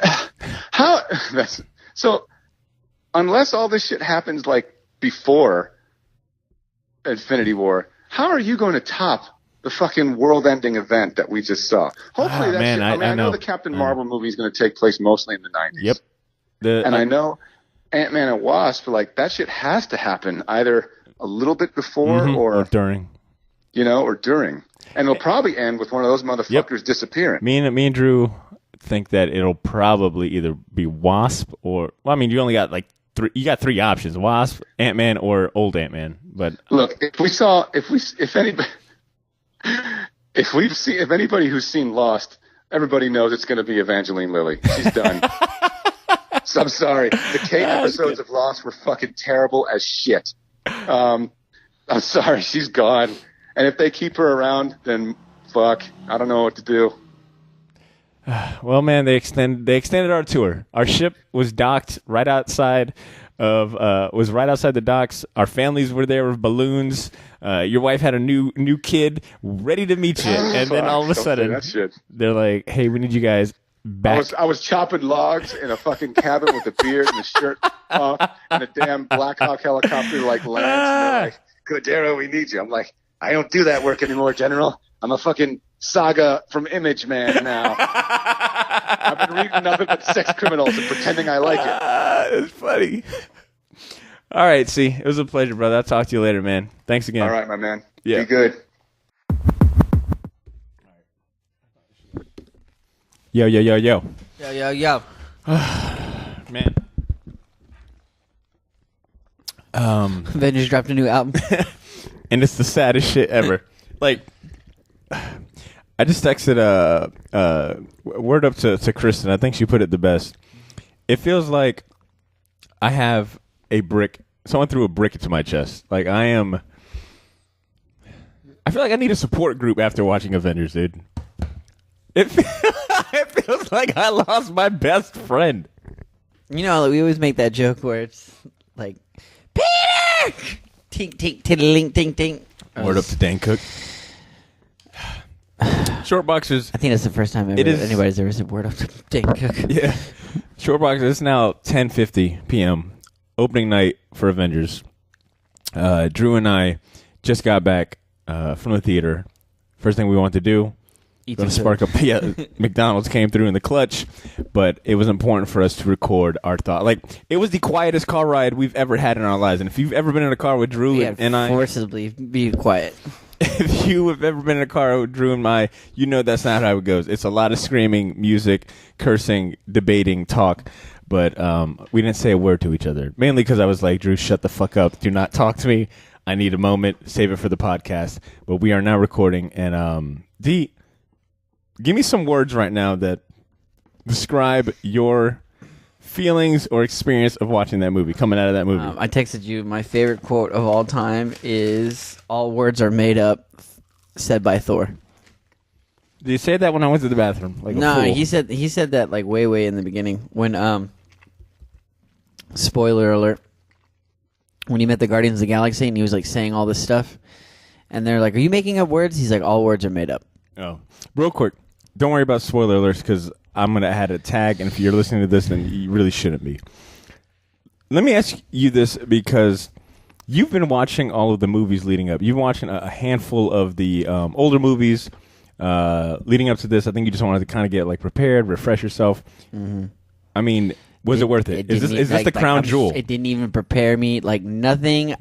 that's so. Unless all this shit happens like before Infinity War, how are you going to top the fucking world-ending event that we just saw? Hopefully, I know the Captain Marvel movie is going to take place mostly in the 90s. Yep. I know Ant-Man and Wasp, like that shit has to happen either a little bit before or during, or during, and it'll probably end with one of those motherfuckers disappearing. Me and Drew think that it'll probably either be Wasp or you only got like you got three options: Wasp, Ant-Man, or old Ant-Man. But look, if anybody who's seen Lost, everybody knows it's going to be Evangeline Lilly. She's done. So I'm sorry. The Kate episodes of Lost were fucking terrible as shit. I'm sorry, she's gone. And if they keep her around, then fuck, I don't know what to do. Well, man, they extended our tour. Our ship was docked right outside the docks. Our families were there with balloons. Your wife had a new kid ready to meet you, and then all of a sudden they're like, "Hey, we need you guys back." I was chopping logs in a fucking cabin with a beard and a shirt off, and a damn Black Hawk helicopter like lands. And they're like, "Cordero, we need you." I'm like, "I don't do that work anymore, General. I'm a fucking Saga from Image Man now." I've been reading nothing but sex criminals and pretending I like it. It's funny. All right, see, it was a pleasure, brother. I'll talk to you later, man. Thanks again. All right, my man. Yeah. Be good. Yo. Yo. Man. Avengers dropped a new album. And it's the saddest shit ever. Like, I just texted word up to Kristen. I think she put it the best. It feels like I have someone threw a brick into my chest. Like I feel like I need a support group after watching Avengers, dude. It feels like I lost my best friend. We always make that joke where it's like, Peter! Tink, tink, tiddling, tink, tink. Word up to Dan Cook. Short boxers. I think that's the first time anybody's ever said word up to Dan Cook. Yeah. Short boxers. It's now 10:50 p.m. Opening night for Avengers. Drew and I just got back from the theater. First thing we want to do, go to spark up. Yeah, McDonald's came through in the clutch, but it was important for us to record our thought. Like, it was the quietest car ride we've ever had in our lives. And if you've ever been in a car with Drew and I, forcibly be quiet. If you have ever been in a car with Drew and I, you know that's not how it goes. It's a lot of screaming, music, cursing, debating, talk. But we didn't say a word to each other. Mainly because I was like, Drew, shut the fuck up. Do not talk to me. I need a moment. Save it for the podcast. But we are now recording. And D, give me some words right now that describe your feelings or experience of watching that movie, coming out of that movie. I texted you, my favorite quote of all time is, "All words are made up," said by Thor. Did you say that when I went to the bathroom? Like no, a fool? he said that like way in the beginning when spoiler alert, when he met the Guardians of the Galaxy and he was like saying all this stuff, and they're like, "Are you making up words?" He's like, "All words are made up." Oh, real quick, don't worry about spoiler alerts because I'm gonna add a tag, and if you're listening to this, then you really shouldn't be. Let me ask you this because you've been watching all of the movies leading up. You've been watching a handful of the older movies leading up to this. I think you just wanted to kind of get like prepared, refresh yourself. Mm-hmm. I mean, was it worth it? Is this the crown jewel? It didn't even prepare me. Like nothing.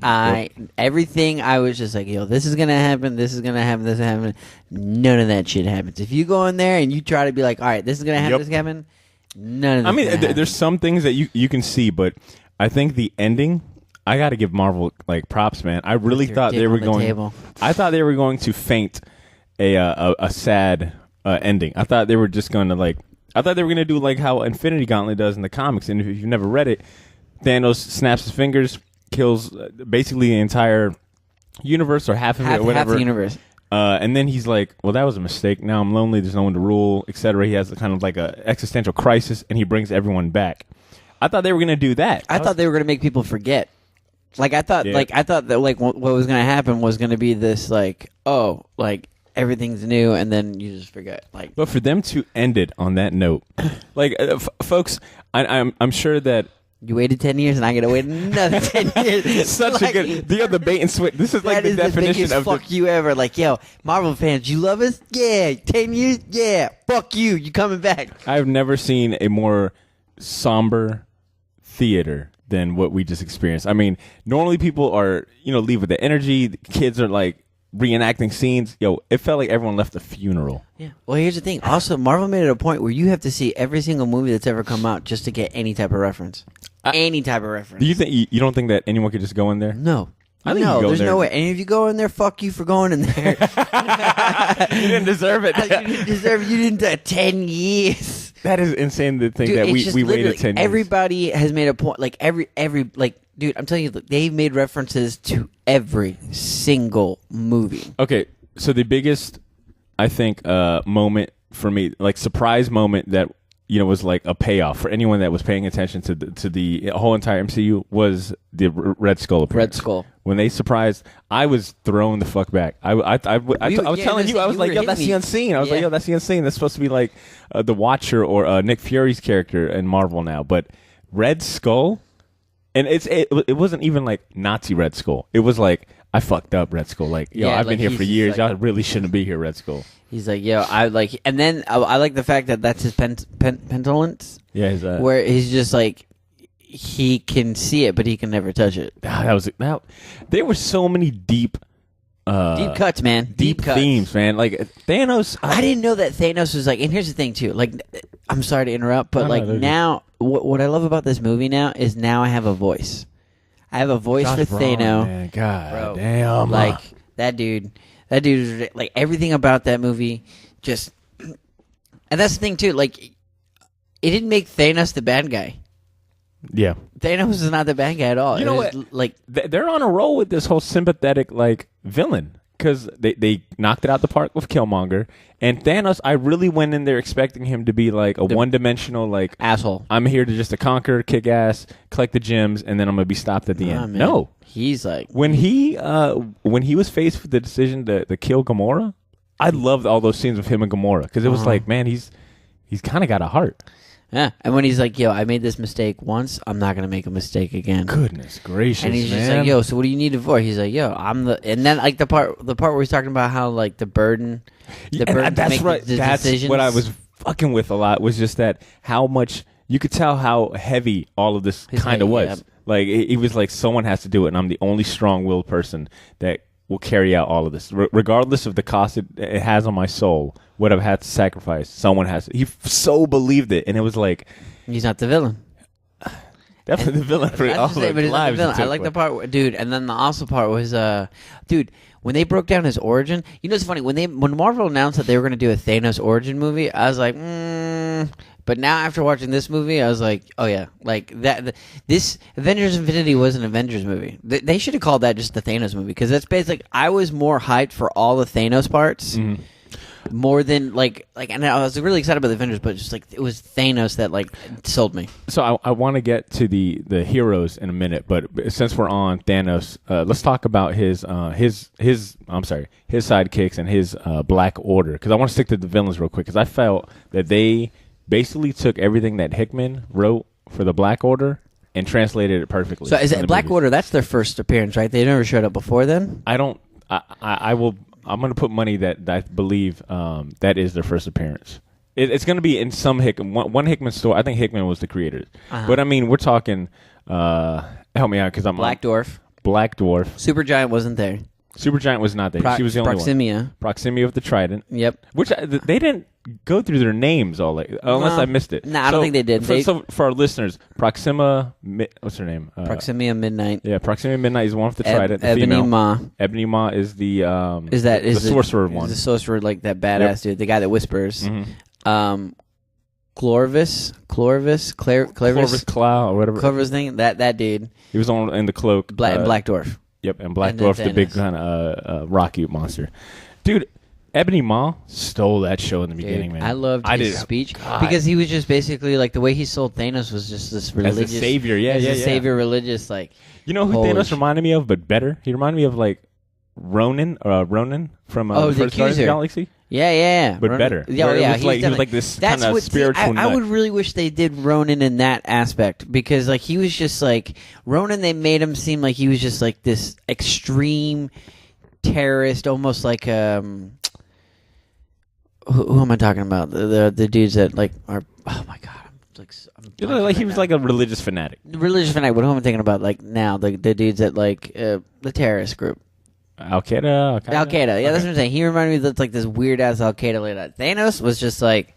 Everything. I was just like, yo, this is gonna happen. This is gonna happen. This is gonna happen. None of that shit happens. If you go in there and you try to be like, all right, this is gonna happen. This is gonna happen. None of that. I mean, there's some things that you can see, but I think the ending. I got to give Marvel like props, man. I really thought they were going. I thought they were going to feint a sad ending. I thought they were just going to like. I thought they were going to do like how Infinity Gauntlet does in the comics. And if you've never read it, Thanos snaps his fingers, kills basically the entire universe or half of it or whatever. Half the universe. And then he's like, well, that was a mistake. Now I'm lonely. There's no one to rule, etc. He has kind of like a existential crisis, and he brings everyone back. I thought they were gonna do that. I thought they were gonna make people forget. Like I thought that like what was gonna happen was gonna be this like everything's new and then you just forget. Like, but for them to end it on that note, like folks, I'm sure that. You waited 10 years, and I gotta wait another 10 years. It's such a good. The bait and switch. This is like the definition of fuck you ever. Like, yo, Marvel fans, you love us? Yeah. 10 years? Yeah. Fuck you. You coming back? I've never seen a more somber theater than what we just experienced. I mean, normally people are leave with the energy. The kids are like reenacting scenes. Yo, it felt like everyone left a funeral. Yeah. Well, here's the thing. Also, Marvel made it a point where you have to see every single movie that's ever come out just to get any type of reference. Any type of reference. Do you think you don't think that anyone could just go in there? No. I think there's no way. And if you go in there, fuck you for going in there. You didn't deserve it. You didn't deserve it. You didn't 10 years. That is insane to think that we waited 10 years. Everybody has made a point. Like every dude, I'm telling you, they've made references to every single movie. Okay, so the biggest, I think, moment for me, like surprise moment that was like a payoff for anyone that was paying attention to the whole entire MCU was the Red Skull appearance. Red Skull. When they surprised, I was thrown the fuck back. I was telling you, I was like, yo, that's the Unseen. I was like, yo, that's the Unseen. That's supposed to be like the Watcher or Nick Fury's character in Marvel now. But Red Skull, and it wasn't even like Nazi Red Skull. It was like, I fucked up, Red Skull. Like, yo, I've been here for years. Y'all really shouldn't be here, Red Skull. He's like, yo, I like, and then I like the fact that that's his petulance. Yeah, his, where he's just like, he can see it, but he can never touch it. There were so many deep cuts, man. Deep cuts. Themes, man. Like Thanos. I didn't know that Thanos was like, and here's the thing too. Like, I'm sorry to interrupt, but now, what I love about this movie now is now I have a voice. I have a voice for Thanos. Man, God damn. Like that dude is like everything about that movie. Just, and that's the thing too. Like, it didn't make Thanos the bad guy. Yeah, Thanos is not the bad guy at all. You know what? Like they're on a roll with this whole sympathetic like villain because they knocked it out the park with Killmonger and Thanos. I really went in there expecting him to be like a one-dimensional like asshole. I'm here to conquer, kick ass, collect the gems, and then I'm gonna be stopped at the end. Man. No, he's like when he was faced with the decision to kill Gamora. I loved all those scenes with him and Gamora because it was like, man, he's kind of got a heart. Yeah, and when he's like, yo, I made this mistake once, I'm not going to make a mistake again. Goodness gracious, and he's just like, yo, so what do you need it for? He's like, yo, and then like the part where he's talking about how like the burden that's right. That's decisions. What I was fucking with a lot was just that how much you could tell how heavy all of this kind of was. Yeah. Like he was like, someone has to do it, and I'm the only strong-willed person that will carry out all of this, regardless of the cost it has on my soul. What I've had to sacrifice, someone has to. He so believed it, and it was like he's not the villain. Definitely the villain for all the lives. I like the part, dude. And then the awesome part was, dude, when they broke down his origin. You know, it's funny when Marvel announced that they were going to do a Thanos origin movie. I was like, But now after watching this movie, I was like, oh yeah, like that. This Avengers Infinity was an Avengers movie. They should have called that just the Thanos movie because that's basically. I was more hyped for all the Thanos parts. Mm-hmm. More than like, and I was really excited about the Avengers, but just like it was Thanos that like sold me. So I want to get to the heroes in a minute, but since we're on Thanos, let's talk about his sidekicks and his Black Order because I want to stick to the villains real quick because I felt that they basically took everything that Hickman wrote for the Black Order and translated it perfectly. So is it Black Order? That's their first appearance, right? They never showed up before then. I'm going to put money that I believe that is their first appearance. It's going to be in some one Hickman story. I think Hickman was the creator. But, I mean, we're talking help me out because I'm Black Dwarf. Supergiant wasn't there. Supergiant was not there. She was the only one. Proximia of the Trident. Yep. Which they didn't go through their names unless I missed it. I don't think they did. So for our listeners, Proxima, what's her name? Proximia Midnight. Yeah, Proximia Midnight is one with the Trident. The Ebony female. Ma. Ebony Ma is the the sorcerer one. The sorcerer, like that badass dude, the guy that whispers. Mm-hmm. Clorvis Claw or whatever. Clovis thing. That dude. He was in the cloak. Black Dwarf. Yep, and Black Dwarf, the big kind of rocky monster. Dude, Ebony Maw stole that show in the beginning, man. I loved his speech because he was just basically like the way he sold Thanos was just this religious as a savior, savior, religious like. You know who Thanos reminded me of, but better? He reminded me of like Ronan from the first Guardians of the Galaxy. Yeah. But better. Yeah. He was like this kind of spiritual nut. I would really wish they did Ronan in that aspect because like he was just like Ronan. They made him seem like he was just like this extreme terrorist, almost like who am I talking about? The dudes that like are. Oh my god. Like he was like a religious fanatic. Religious fanatic. What am I thinking about? Like now, the dudes that like the terrorist group. Al Qaeda. Yeah, that's what I'm saying. He reminded me of like this weird ass Al Qaeda like that. Thanos was just like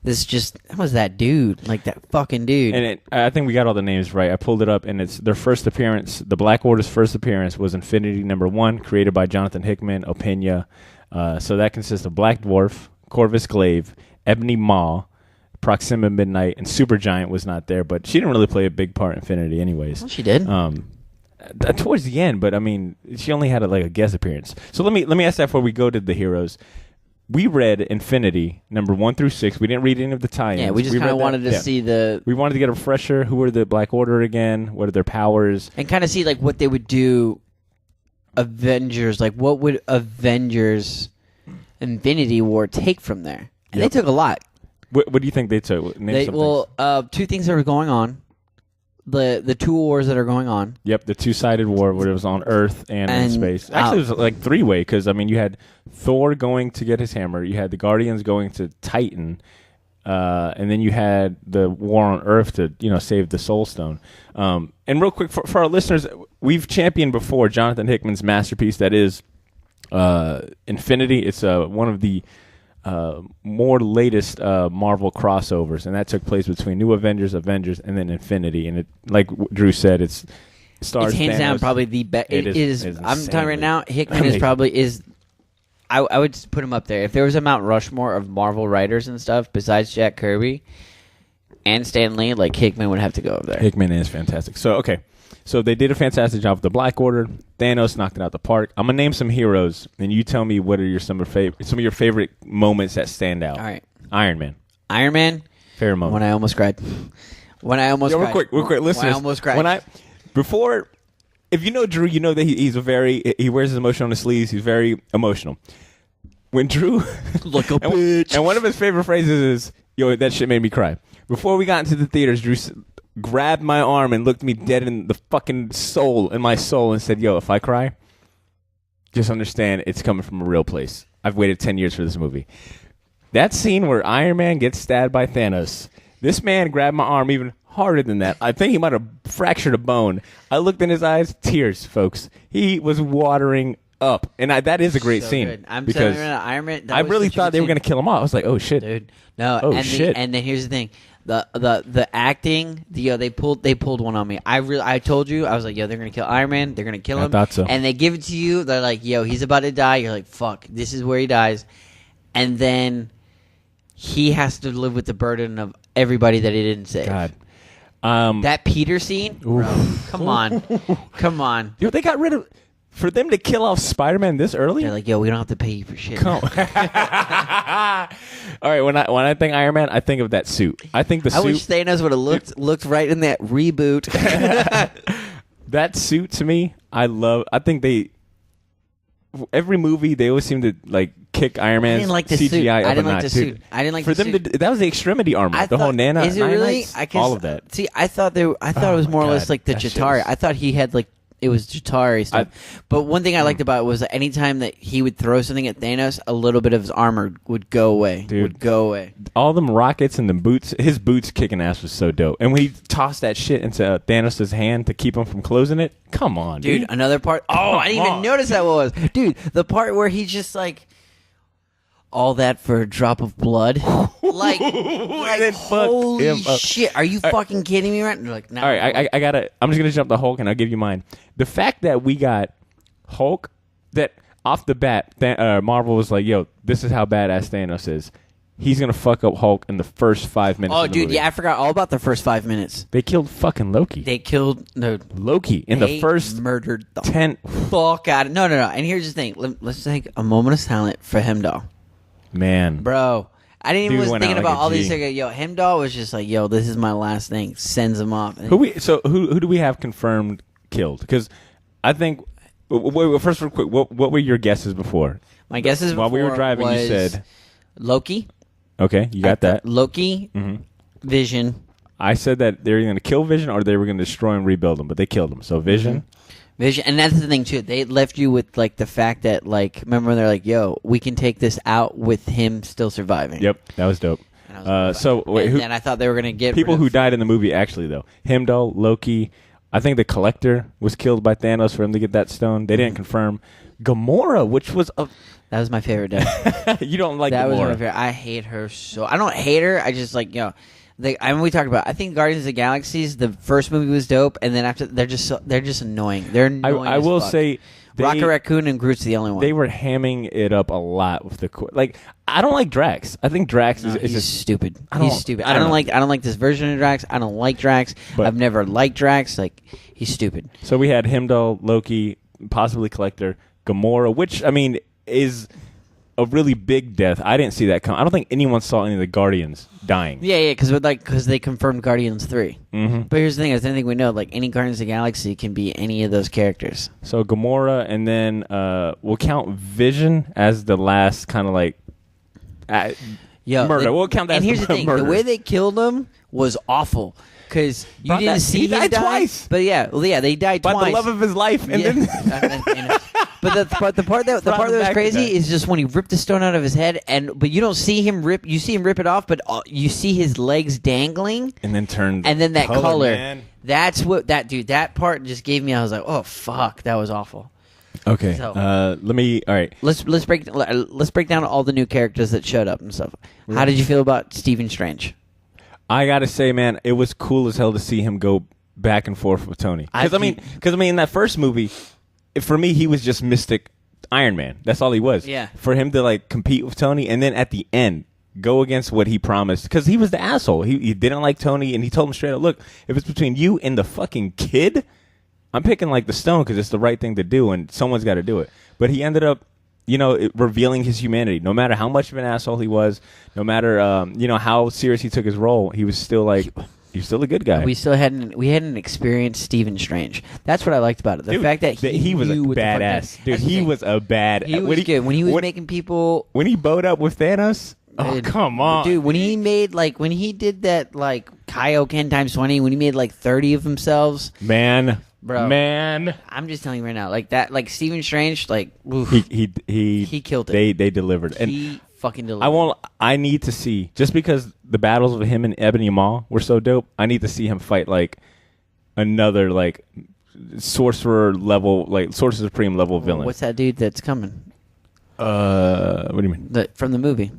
this. That was that dude, like that fucking dude. And I think we got all the names right. I pulled it up, and it's their first appearance. The Black Order's first appearance was Infinity #1, created by Jonathan Hickman, Opeña. So that consists of Black Dwarf, Corvus Glaive, Ebony Maw, Proxima Midnight, and Supergiant was not there, but she didn't really play a big part in Infinity anyways. Well, she did. Towards the end, but I mean, she only had a guest appearance. So let me ask that before we go to the heroes. We read Infinity #1 through 6. We didn't read any of the tie-ins. Yeah, we just kind of wanted to see the. We wanted to get a refresher. Who were the Black Order again? What are their powers? And kind of see like what they would do. Avengers, like what would Avengers Infinity War take from there? And they took a lot. What do you think they took? Two things that were going on. The two wars that are going on. Yep, the two-sided war where it was on Earth and in space. Actually, it was like three-way because, I mean, you had Thor going to get his hammer. You had the Guardians going to Titan. And then you had the war on Earth to, save the Soul Stone. And real quick, for our listeners, we've championed before Jonathan Hickman's masterpiece that is Infinity. It's one of the more latest Marvel crossovers, and that took place between New Avengers, and then Infinity. And it, like Drew said, it stars. It's hands Thanos. down probably the best. It is. I'm telling you right now, Hickman is. I would just put him up there. If there was a Mount Rushmore of Marvel writers and stuff besides Jack Kirby and Stan Lee, like Hickman would have to go over there. Hickman is fantastic. So they did a fantastic job with the Black Order. Thanos knocked it out the park. I'm gonna name some heroes, and you tell me what are some of your favorite moments that stand out. All right, Iron Man. Favorite moment. When I almost cried. Real quick, listeners. When I almost cried. If you know Drew, you know that he wears his emotion on his sleeves. He's very emotional. When Drew, look a bitch, and one of his favorite phrases is, "Yo, that shit made me cry." Before we got into the theaters, Drew grabbed my arm and looked me dead in the fucking my soul, and said, "Yo, if I cry, just understand it's coming from a real place. I've waited 10 years for this movie." That scene where Iron Man gets stabbed by Thanos, this man grabbed my arm even harder than that. I think he might have fractured a bone. I looked in his eyes, tears, folks. He was watering up, and that is a great scene. Good. I'm because telling you, Iron Man. I really thought they were going to kill him off. I was like, "Oh shit, dude!" No, shit. And then here's the thing: the acting. They pulled one on me. I told you, I was like, "Yo, they're going to kill Iron Man. They're going to kill him." I thought so. And they give it to you. They're like, "Yo, he's about to die." You're like, "Fuck, this is where he dies," and then he has to live with the burden of everybody that he didn't save. God. That Peter scene, bro, come on. Yo, they got rid of. For them to kill off Spider-Man this early? They're like, "Yo, we don't have to pay you for shit." Come on. All right, when I think Iron Man, I think of that suit. I think the suit. I wish Thanos would have looked right in that reboot. That suit to me, I think every movie they always seem to like kick Iron Man's I didn't like the CGI suit. up I didn't a like notch. the suit. I didn't like for the them suit. that was the extremity armor, the whole nano. Is it really? All of that. See, I thought it was more or less like the Chitauri. I thought he had like. It was Chitauri stuff. But one thing I liked about it was that anytime that he would throw something at Thanos, a little bit of his armor would go away. Dude. All them rockets and the boots, his boots kicking ass was so dope. And when he tossed that shit into Thanos' hand to keep him from closing it, come on, dude. Another part. Oh, I didn't even notice that was. Dude, the part where he's just like, all that for a drop of blood? like holy shit. Are you fucking kidding me right now? Like, nah. All right, I'm just going to jump the Hulk and I'll give you mine. The fact that we got Hulk, that off the bat, Marvel was like, "Yo, this is how badass Thanos is." He's going to fuck up Hulk in the first 5 minutes Oh, of the dude, movie. yeah, I forgot all about the first 5 minutes. They killed fucking Loki. They killed Loki in the first murdered the 10. fuck out of No. And here's the thing. Let's take a moment of silence for Heimdall. Man. bro. I didn't even Dude was went thinking out like about a all these. G. Like, yo, Heimdall was just like, yo, this is my last thing. Sends him off. Who do we have confirmed killed? Because I think. First, real quick, what were your guesses before? My guesses while we were before driving, you was said Loki. okay, you got that. Loki, Vision. I said that they were going to kill Vision or they were going to destroy and rebuild him, but they killed him. So Vision. Vision, and that's the thing too. They left you with like the fact that like remember when they're like, "Yo, we can take this out with him still surviving." Yep, that was dope. And I was So wait, and then I thought they were gonna get people rid who of- died in the movie actually though? Heimdall, Loki. I think the Collector was killed by Thanos for him to get that stone. They didn't confirm. Gamora, which was a That was my favorite death. you don't like That was my Gamora. favorite. I hate her so. I don't hate her. I just like we talked about. I think Guardians of the Galaxies. The first movie was dope, and then after they're just annoying. They're annoying. I as will fuck. say Rocket Raccoon and Groot's the only one. they were hamming it up a lot with the like. I don't like Drax. I think Drax is He's just stupid. I don't- He's stupid. I don't know. I don't like this version of Drax. I don't like Drax. But- I've never liked Drax. Like he's stupid. So we had Heimdall, Loki, possibly Collector, Gamora, which I mean is a really big death. I didn't see that come. I don't think anyone saw any of the Guardians dying. Yeah, because they confirmed Guardians 3. Mm-hmm. But here's the thing: I think we know like any Guardians of the Galaxy can be any of those characters. So Gamora, and then we'll count Vision as the last kind of like murder. We'll count that. And as here's the thing: murder. the way they killed him was awful. Because you Brought didn't that- see he him died die twice. But they died by twice. the love of his life, and Yeah. then But the part that Brought was him back to crazy that. is just when he ripped the stone out of his head, but you don't see him rip. You see him rip it off, but you see his legs dangling, and then turned, and then that color. man. That's what that part just gave me. I was like, oh fuck, that was awful. Okay, So- let me. All right, Let's break down all the new characters that showed up and stuff. How did you feel about Stephen Strange? I gotta say, man, it was cool as hell to see him go back and forth with Tony. Because I mean, in that first movie, for me, he was just Mystic Iron Man. That's all he was. Yeah. For him to like compete with Tony, and then at the end go against what he promised, because he was the asshole. He didn't like Tony, and he told him straight up, "Look, if it's between you and the fucking kid, I'm picking like the stone because it's the right thing to do, and someone's got to do it." But he ended up, revealing his humanity. No matter how much of an asshole he was, no matter how serious he took his role, he was still like he's still a good guy. We hadn't experienced Stephen Strange. That's what I liked about it. The Dude, fact that he was a knew what the fuck badass. that- Dude, That's the he thing. was a bad. He was good when he was making people. when he bowed up with Thanos. Oh, Dude, come on, dude! When he did that like Kaioken times 20, when he made like 30 of themselves, man, Bro. man. I'm just telling you right now, like that, like Stephen Strange, like oof, He killed it. They delivered, and he fucking delivered. I need to see, just because the battles with him and Ebony Maw were so dope. I need to see him fight like another like sorcerer supreme level villain. What's that dude that's coming? What do you mean? From the movie.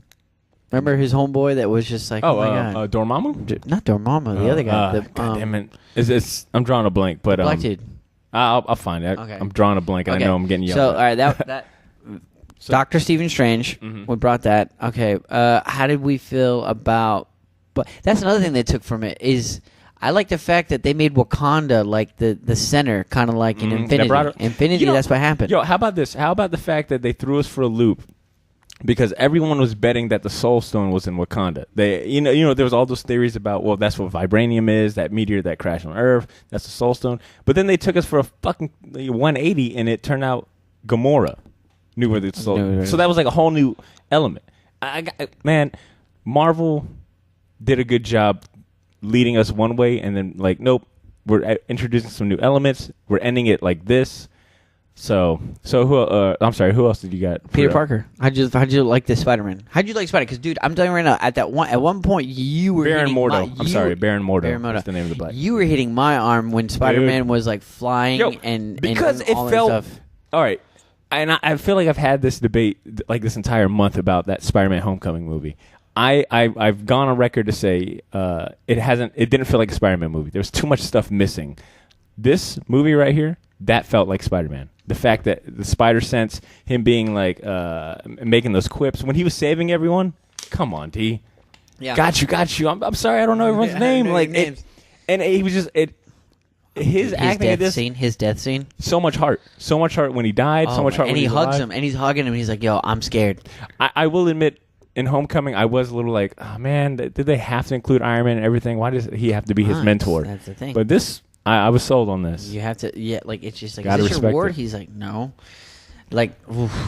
Remember his homeboy that was just like, oh my god, Dormammu? not Dormammu, the other guy. God damn it! I'm drawing a blank, but Black dude. I'll find it. Okay. I'm drawing a blank, and Okay. I know I'm getting yelled So at. all right, that Dr. Stephen Strange. We brought that. Okay, how did we feel about? But that's another thing they took from it is I like the fact that they made Wakanda like the center, kind of like in Infinity. Infinity, that's what happened. Yo, how about this? How about the fact that they threw us for a loop? Because everyone was betting that the Soul Stone was in Wakanda. There was all those theories about, well, that's what vibranium is, that meteor that crashed on Earth, that's the Soul Stone. But then they took us for a fucking 180, and it turned out Gamora knew where the Soul. So that was like a whole new element. Man, Marvel did a good job leading us one way, and then like, nope, we're introducing some new elements. We're ending it like this. So who? I'm sorry. Who else did you got? Peter Parker. How'd you like this Spider-Man? How'd you like Spider? Because dude, I'm telling you right now, at one point you were Baron hitting Mordo. Baron Mordo. Baron Mordo. That's the name of the black. You were hitting my arm when Spider-Man was like flying because and it all that felt stuff. all right. And I feel like I've had this debate like this entire month about that Spider-Man Homecoming movie. I've gone on record to say it didn't feel like a Spider-Man movie. There was too much stuff missing. This movie right here, that felt like Spider-Man. The fact that the spider sense, him being like making those quips when he was saving everyone. Come on, D. Yeah. Got you. I'm sorry, I don't know everyone's name. Like, and he was just his acting at this his death scene. So much heart when he died. So much heart and when he hugs alive. him and he's hugging him. And he's like, "Yo, I'm scared." I will admit, in Homecoming, I was a little like, oh man, did they have to include Iron Man and everything? Why does he have to be his mentor? That's the thing. But this, I was sold on this. You have to, like it's just like, Gotta is this your respect ward? it. He's like, no. Like,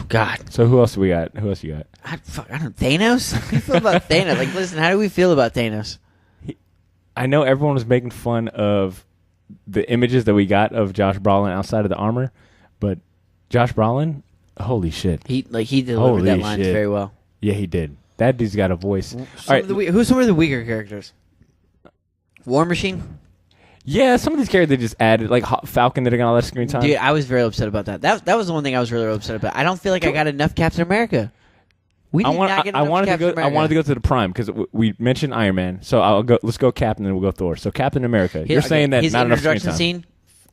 God. So who else do we got? Who else you got? I don't. Thanos. How do you feel about Thanos? Like, listen, how do we feel about Thanos? I know everyone was making fun of the images that we got of Josh Brolin outside of the armor, but Josh Brolin, holy shit, He delivered Holy that line shit. very well. Yeah, he did. That dude's got a voice. Who's some of the weaker characters? War Machine. Yeah, some of these characters they just added, like Falcon, that are gonna all that screen time. Dude, I was very upset about that. That was the one thing I was really upset about. I don't feel like I got enough Captain America. We did not get enough wanted Captain to go. America. I wanted to go to the Prime because we mentioned Iron Man. So I'll go. Let's go Captain, and we'll go Thor. So Captain America. You're saying that his not enough screen introduction time. scene.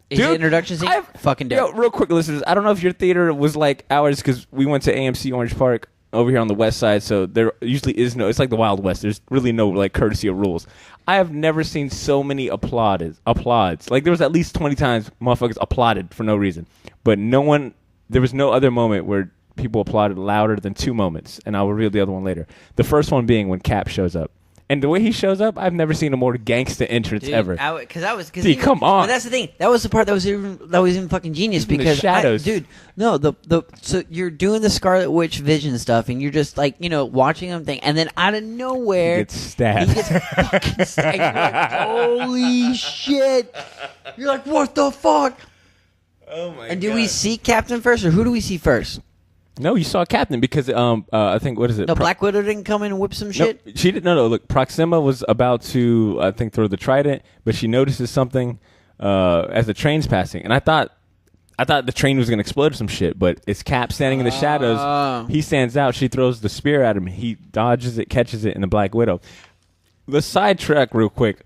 His Dude, introduction scene. Fucking dope. Yo, real quick, listeners. I don't know if your theater was like ours because we went to AMC Orange Park over here on the west side. So there usually is no. It's like the Wild West. There's really no like courtesy of rules. I have never seen so many applauds. Like there was at least 20 times motherfuckers applauded for no reason. But no one. There was no other moment where people applauded louder than two moments, and I'll reveal the other one later. The first one being when Cap shows up. And the way he shows up, I've never seen a more gangsta entrance ever. Dude, come on. But that's the thing. That was the part that was even fucking genius In the because shadows. so you're doing the Scarlet Witch Vision stuff and you're just like watching him thing, and then out of nowhere He gets stabbed. He gets fucking stabbed. You're like, holy shit! You're like, what the fuck? Oh my And do we see Captain first, or who do we see first? No, you saw Captain because I think what is it? No, Black Widow didn't come in and whip some shit. No, she didn't. No. Look, Proxima was about to, I think, throw the trident, but she notices something as the train's passing, and I thought the train was gonna explode or some shit. But it's Cap standing in the shadows. He stands out. She throws the spear at him. He dodges it, catches it, and the Black Widow. Let's sidetrack real quick.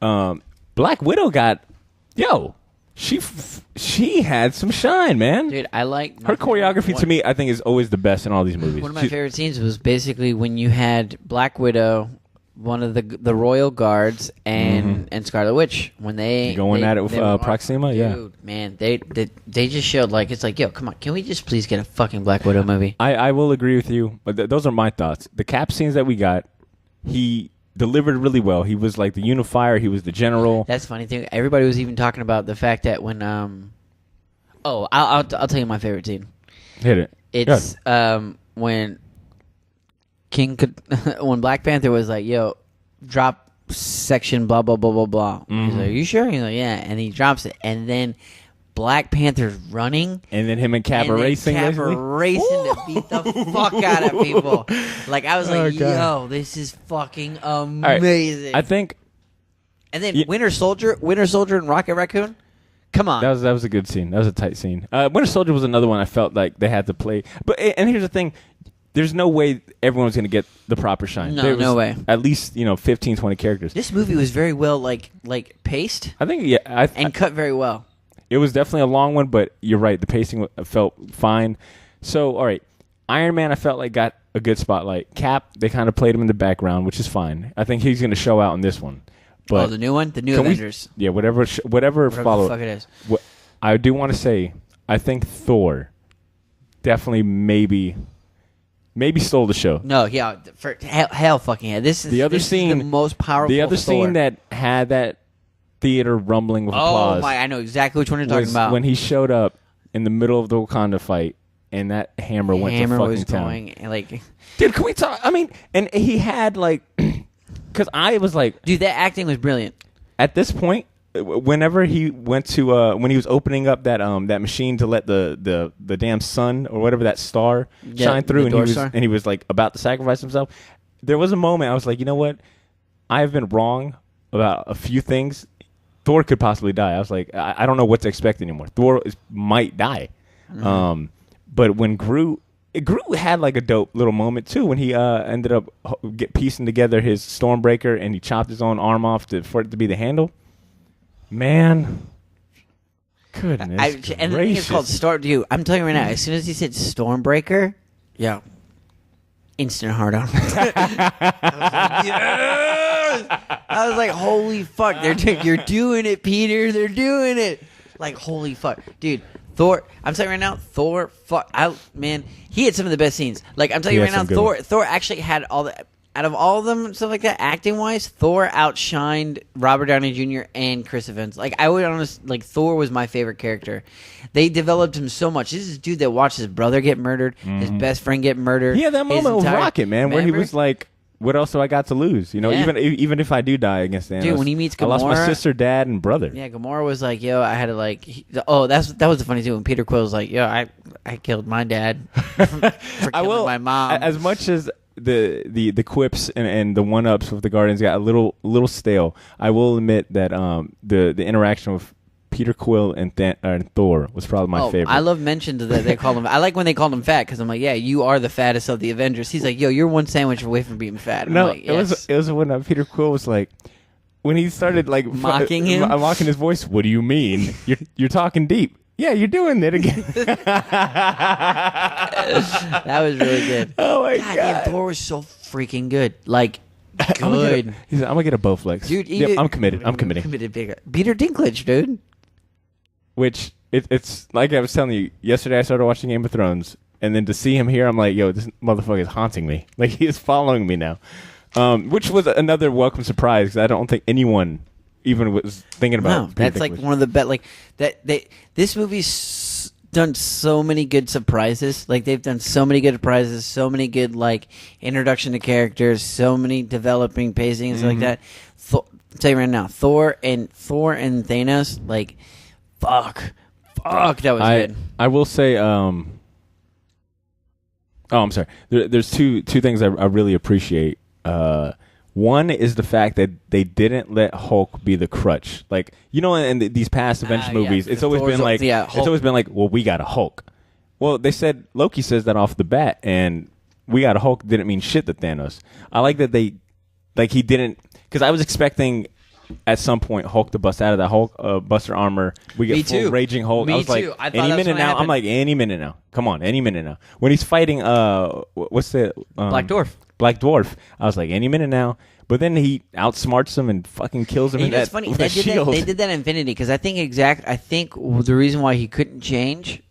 Black Widow got She had some shine, man. Dude, I like her choreography. To me, I think is always the best in all these movies. One of my favorite scenes was basically when you had Black Widow, one of the royal guards, and Scarlet Witch when they going at it with Proxima. Dude, man, they just showed like it's like, yo, come on, can we just please get a fucking Black Widow movie? I will agree with you, but those are my thoughts. The Cap scenes that we got, he delivered really well. He was like the unifier. He was the general. That's the funny thing. Everybody was even talking about the fact that when I'll tell you my favorite scene. Hit it. It's when when Black Panther was like, yo, drop section blah blah blah blah blah. He's like, are you sure? He's like, yeah, and he drops it, and then Black Panther's running, and then him and Cap are racing. Cap are racing to beat the fuck out of people. Like I was like, yo, this is fucking amazing. Right. I think, and then Winter Soldier and Rocket Raccoon. Come on, that was a good scene. That was a tight scene. Winter Soldier was another one I felt like they had to play. But and here's the thing. There's no way everyone's going to get the proper shine. No way. At least 15, 20 characters. This movie was very well like paced. I think and cut very well. It was definitely a long one, but you're right. The pacing felt fine. So, all right. Iron Man, I felt like got a good spotlight. Cap, they kind of played him in the background, which is fine. I think he's going to show out in this one. But the new one? The new Avengers. Whatever follow. The fuck it is. I do want to say, I think Thor definitely maybe stole the show. No, yeah. For hell fucking yeah. This is the most powerful The other Thor. scene that had that theater rumbling with applause. Oh my! I know exactly which one you're talking about. When he showed up in the middle of the Wakanda fight, and that hammer went to fucking town. Like, dude, can we talk? I mean, and he had like, because I was like, dude, that acting was brilliant. At this point, whenever he went to when he was opening up that machine to let the damn sun or whatever that star shine through, and he was like about to sacrifice himself. There was a moment I was like, you know what? I have been wrong about a few things. Thor could possibly die. I was like, I don't know what to expect anymore. Thor might die. Mm-hmm. But when Groot had like a dope little moment too when he ended up piecing together his Stormbreaker and he chopped his own arm off for it to be the handle. Man, goodness gracious. And the thing is called Storm. Dude, I'm telling you right now. As soon as he said Stormbreaker, yo, instant hard on. I was like, holy fuck! You're doing it, Peter. They're doing it. Like, holy fuck, dude. Thor. I'm telling you right now, Thor. Man, he had some of the best scenes. Like I'm telling you He right had now, some good ones. Thor actually had all the. Out of all of them, stuff like that, acting wise, Thor outshined Robert Downey Jr. and Chris Evans. Like I would honestly, like Thor was my favorite character. They developed him so much. This is a dude that watched his brother get murdered, his best friend get murdered. He had that his moment with entire- Rocket, man, where he Remember? was like, "What else do I got to lose?" You know, Yeah. even if I do die against Thanos, Dude, when he meets I lost my Gamora- sister, dad, and brother. Yeah, Gamora was like, "Yo, I had to like." that was the funny thing when Peter Quill was like, "Yo, I killed my dad for I killing will. my mom." As much as the quips and the one ups with the Guardians got a little stale, I will admit that the interaction with Peter Quill and Thor was probably my favorite. I love mentions that they called him. I like when they called him fat because I'm like, yeah, you are the fattest of the Avengers. He's like, yo, you're one sandwich away from being fat. And No, I'm like, yes. it was when Peter Quill was like, when he started like Mocking him? mocking his voice. What do you mean? You're talking deep. Yeah, you're doing it again. That was really good. Oh my God, god, damn, Thor was so freaking good. Like, I'm good. gonna get a Bowflex. Dude, Yep, I'm committed. I'm committed. Peter Dinklage, dude. Which it's like I was telling you yesterday. I started watching Game of Thrones, and then to see him here, I'm like, yo, this motherfucker is haunting me. Like he is following me now, which was another welcome surprise because I don't think anyone even was thinking about. No, that's like one of the best. Like this movie's done so many good surprises. Like they've done so many good surprises, so many good like introduction to characters, so many developing pacing and stuff like that. I'll tell you right now, Thor and Thanos, like, fuck, that was good. I will say, oh, I'm sorry. There's two things I really appreciate. One is the fact that they didn't let Hulk be the crutch. Like, you know, in these past Avengers movies, it's always been like, it's always been like, well, we got a Hulk. Well, they said, Loki says that off the bat, and we got a Hulk didn't mean shit to Thanos. I like that he didn't, because I was expecting at some point Hulk to bust out of that Hulk Buster armor. We get full Raging Hulk. Me I was like, too. I thought any that's minute what now. happened. I'm like, any minute now. Come on, any minute now. When he's fighting, what's the Black Dwarf. Black Dwarf. I was like, any minute now. But then he outsmarts him and fucking kills him. And in it's that, funny with they that did that. shield. They did that in Infinity because I think the reason why he couldn't change.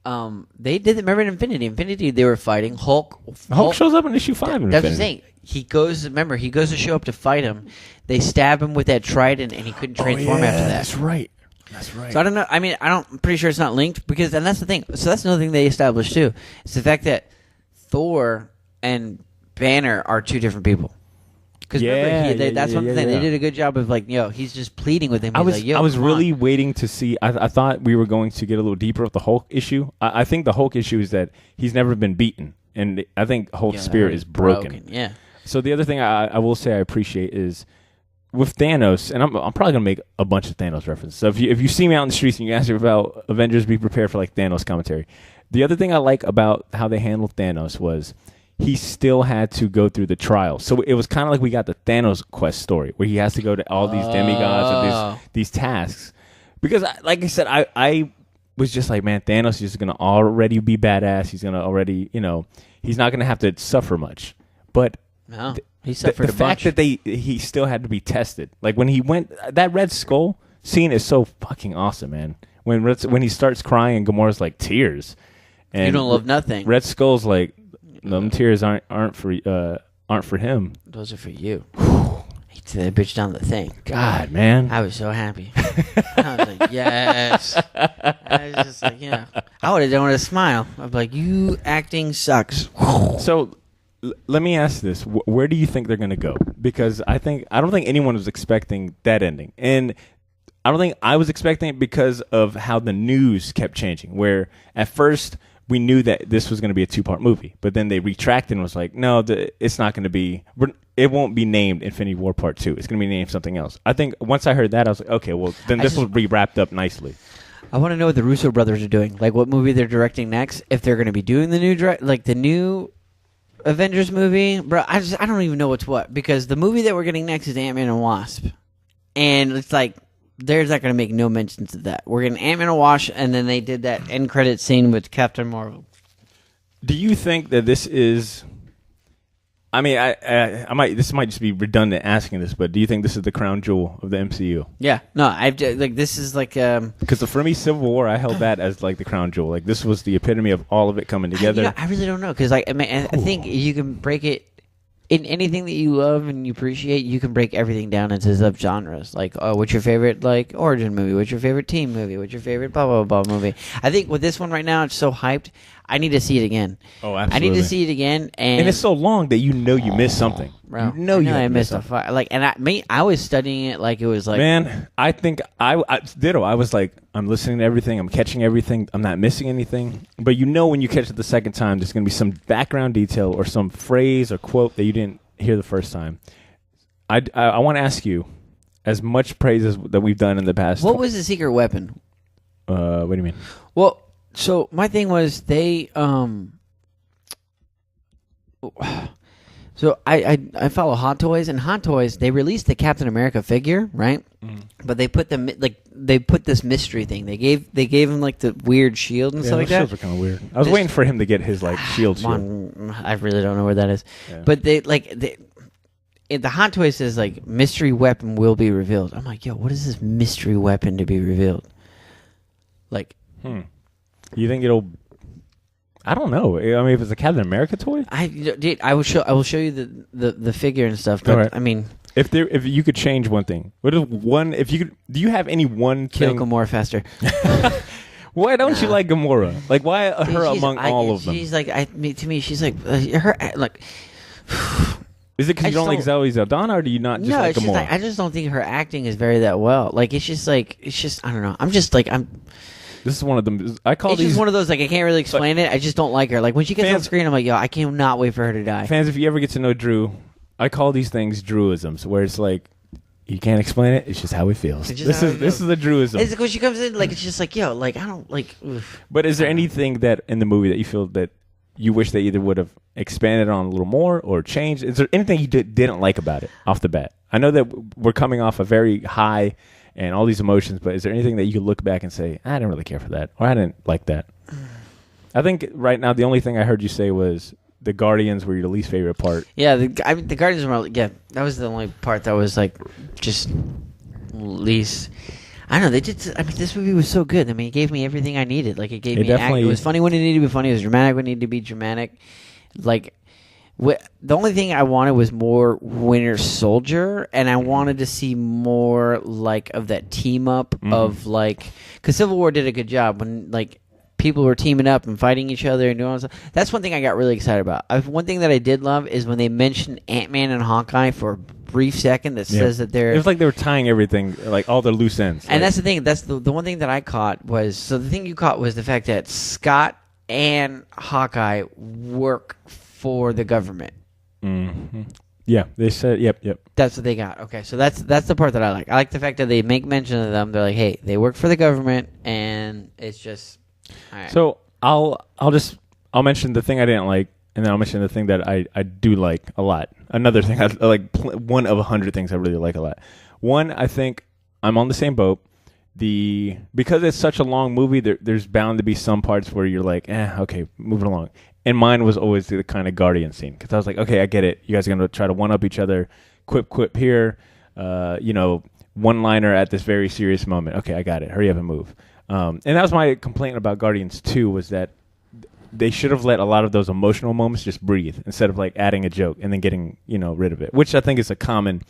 They did. Remember in Infinity? Infinity, they were fighting Hulk. Hulk shows up in issue 5. In That's what I'm Infinity. saying. He goes. Remember, he goes to show up to fight him. They stab him with that trident, and he couldn't transform after that. That's right. That's right. So I don't know. I mean, I'm pretty sure it's not linked because, and that's the thing. So that's another thing they established too. It's the fact that Thor and Banner are two different people. Because that's one thing. They did a good job of like, he's just pleading with him. He's I was really waiting to see. I thought we were going to get a little deeper with the Hulk issue. I think the Hulk issue is that he's never been beaten, and I think Hulk's spirit is broken. Yeah. So the other thing I will say I appreciate is with Thanos, and I'm probably gonna make a bunch of Thanos references. So if you see me out in the streets and you ask me about Avengers, be prepared for like Thanos commentary. The other thing I like about how they handled Thanos was he still had to go through the trial. So it was kind of like we got the Thanos quest story where he has to go to all these demigods and these tasks. Because like I said, I was just like, man, Thanos is going to already be badass. He's going to already, he's not going to have to suffer much. But no, he suffered the fact that he still had to be tested. Like when he went, that Red Skull scene is so fucking awesome, man. When he starts crying and Gamora's like tears. And you don't love nothing. Red Skull's like, them tears aren't for him. Those are for you. He threw that bitch down the thing. God, man. I was so happy. I was like, yes. I was just like, I would have done with a smile. I'd be like, you acting sucks. So let me ask this: where do you think they're going to go? Because I don't think anyone was expecting that ending, and I don't think I was expecting it because of how the news kept changing. Where at first we knew that this was going to be a 2-part movie, but then they retracted and was like, no, it's not going to be. It won't be named Infinity War Part 2. It's going to be named something else. I think once I heard that, I was like, okay, well then this will be wrapped up nicely. I want to know what the Russo brothers are doing. Like what movie they're directing next. If they're going to be doing the new Avengers movie, bro. I don't even know what's what because the movie that we're getting next is Ant-Man and Wasp, and it's like they're not going to make no mentions of that. We're getting Ant-Man and Wasp, and then they did that end credit scene with Captain Marvel. Do you think that this is I mean, I might. This might just be redundant asking this, but do you think this is the crown jewel of the MCU? Yeah. No, like this is like Because for me, Civil War, I held that as like the crown jewel. Like this was the epitome of all of it coming together. I really don't know because like I mean I think you can break it in anything that you love and you appreciate. You can break everything down into subgenres. Like, what's your favorite like origin movie? What's your favorite team movie? What's your favorite blah blah blah movie? I think with this one right now, it's so hyped. I need to see it again. Oh, absolutely. I need to see it again, and it's so long that you missed something. Bro, You know I missed a fire. Like, and I was studying it like it was like. Man, I think ditto. I was like, I'm listening to everything. I'm catching everything. I'm not missing anything. But when you catch it the second time, there's going to be some background detail or some phrase or quote that you didn't hear the first time. I want to ask you, as much praise as that we've done in the past. What was the secret weapon? What do you mean? Well. So my thing was they so I follow Hot Toys, and Hot Toys they released the Captain America figure, right? But they put this mystery thing. They gave him like the weird shield and stuff like that. Shields were kind of weird. I was waiting for him to get his like shield. I really don't know where that is. Yeah. But the Hot Toys says like mystery weapon will be revealed. I'm like, yo, what is this mystery weapon to be revealed? Like You think it'll? I don't know. I mean, if it's a Captain America toy, I will show you the figure and stuff. But right. I mean, if you could change one thing, what is one? If you could, do you have any one kill thing? Gamora faster. Why don't you like Gamora? Like, why her among all of them? She's like, to me, she's like her like. Is it because you don't like Zoe Saldana, or do you not just like Gamora? I just don't think her acting is very that well. Like, it's just I don't know. I'm just like This is one of them. I call these just one of those like I can't really explain it. I just don't like her. Like when she gets on screen, I'm like, yo, I cannot wait for her to die. Fans, if you ever get to know Drew, I call these things Drewisms, where it's like you can't explain it. It's just how it feels. This is a Drewism. It's because she comes in like it's just like yo, like I don't like. Oof. But is there anything that in the movie that you feel that you wish they either would have expanded on a little more or changed? Is there anything you didn't like about it off the bat? I know that we're coming off a very high. And all these emotions, but is there anything that you could look back and say, I didn't really care for that, or I didn't like that? I think right now the only thing I heard you say was the Guardians were your least favorite part. Yeah, the Guardians were that was the only part that was like just least. I don't know. They did. I mean, this movie was so good. I mean, it gave me everything I needed. Like it gave me. It was funny when it needed to be funny. It was dramatic when it needed to be dramatic. Like. The only thing I wanted was more Winter Soldier, and I wanted to see more like of that team up of like because Civil War did a good job when like people were teaming up and fighting each other and doing all stuff. That's one thing I got really excited about. One thing that I did love is when they mentioned Ant-Man and Hawkeye for a brief second that says that they're. It was like they were tying everything, like all the loose ends. And that's the thing. That's the one thing that I caught was so the thing you caught was the fact that Scott and Hawkeye work for the government. Mm-hmm. Yeah, they said, yep. That's what they got. Okay, so that's the part that I like. I like the fact that they make mention of them. They're like, hey, they work for the government, and it's just. All right. So I'll mention the thing I didn't like, and then I'll mention the thing that I do like a lot. Another thing I like, one of 100 things I really like a lot. One, I think I'm on the same boat. Because it's such a long movie, there's bound to be some parts where you're like, okay, moving along. And mine was always the kind of Guardian scene because I was like, okay, I get it. You guys are going to try to one-up each other. Quip here. One-liner at this very serious moment. Okay, I got it. Hurry up and move. And that was my complaint about Guardians 2 was that they should have let a lot of those emotional moments just breathe instead of like adding a joke and then getting rid of it, which I think is a common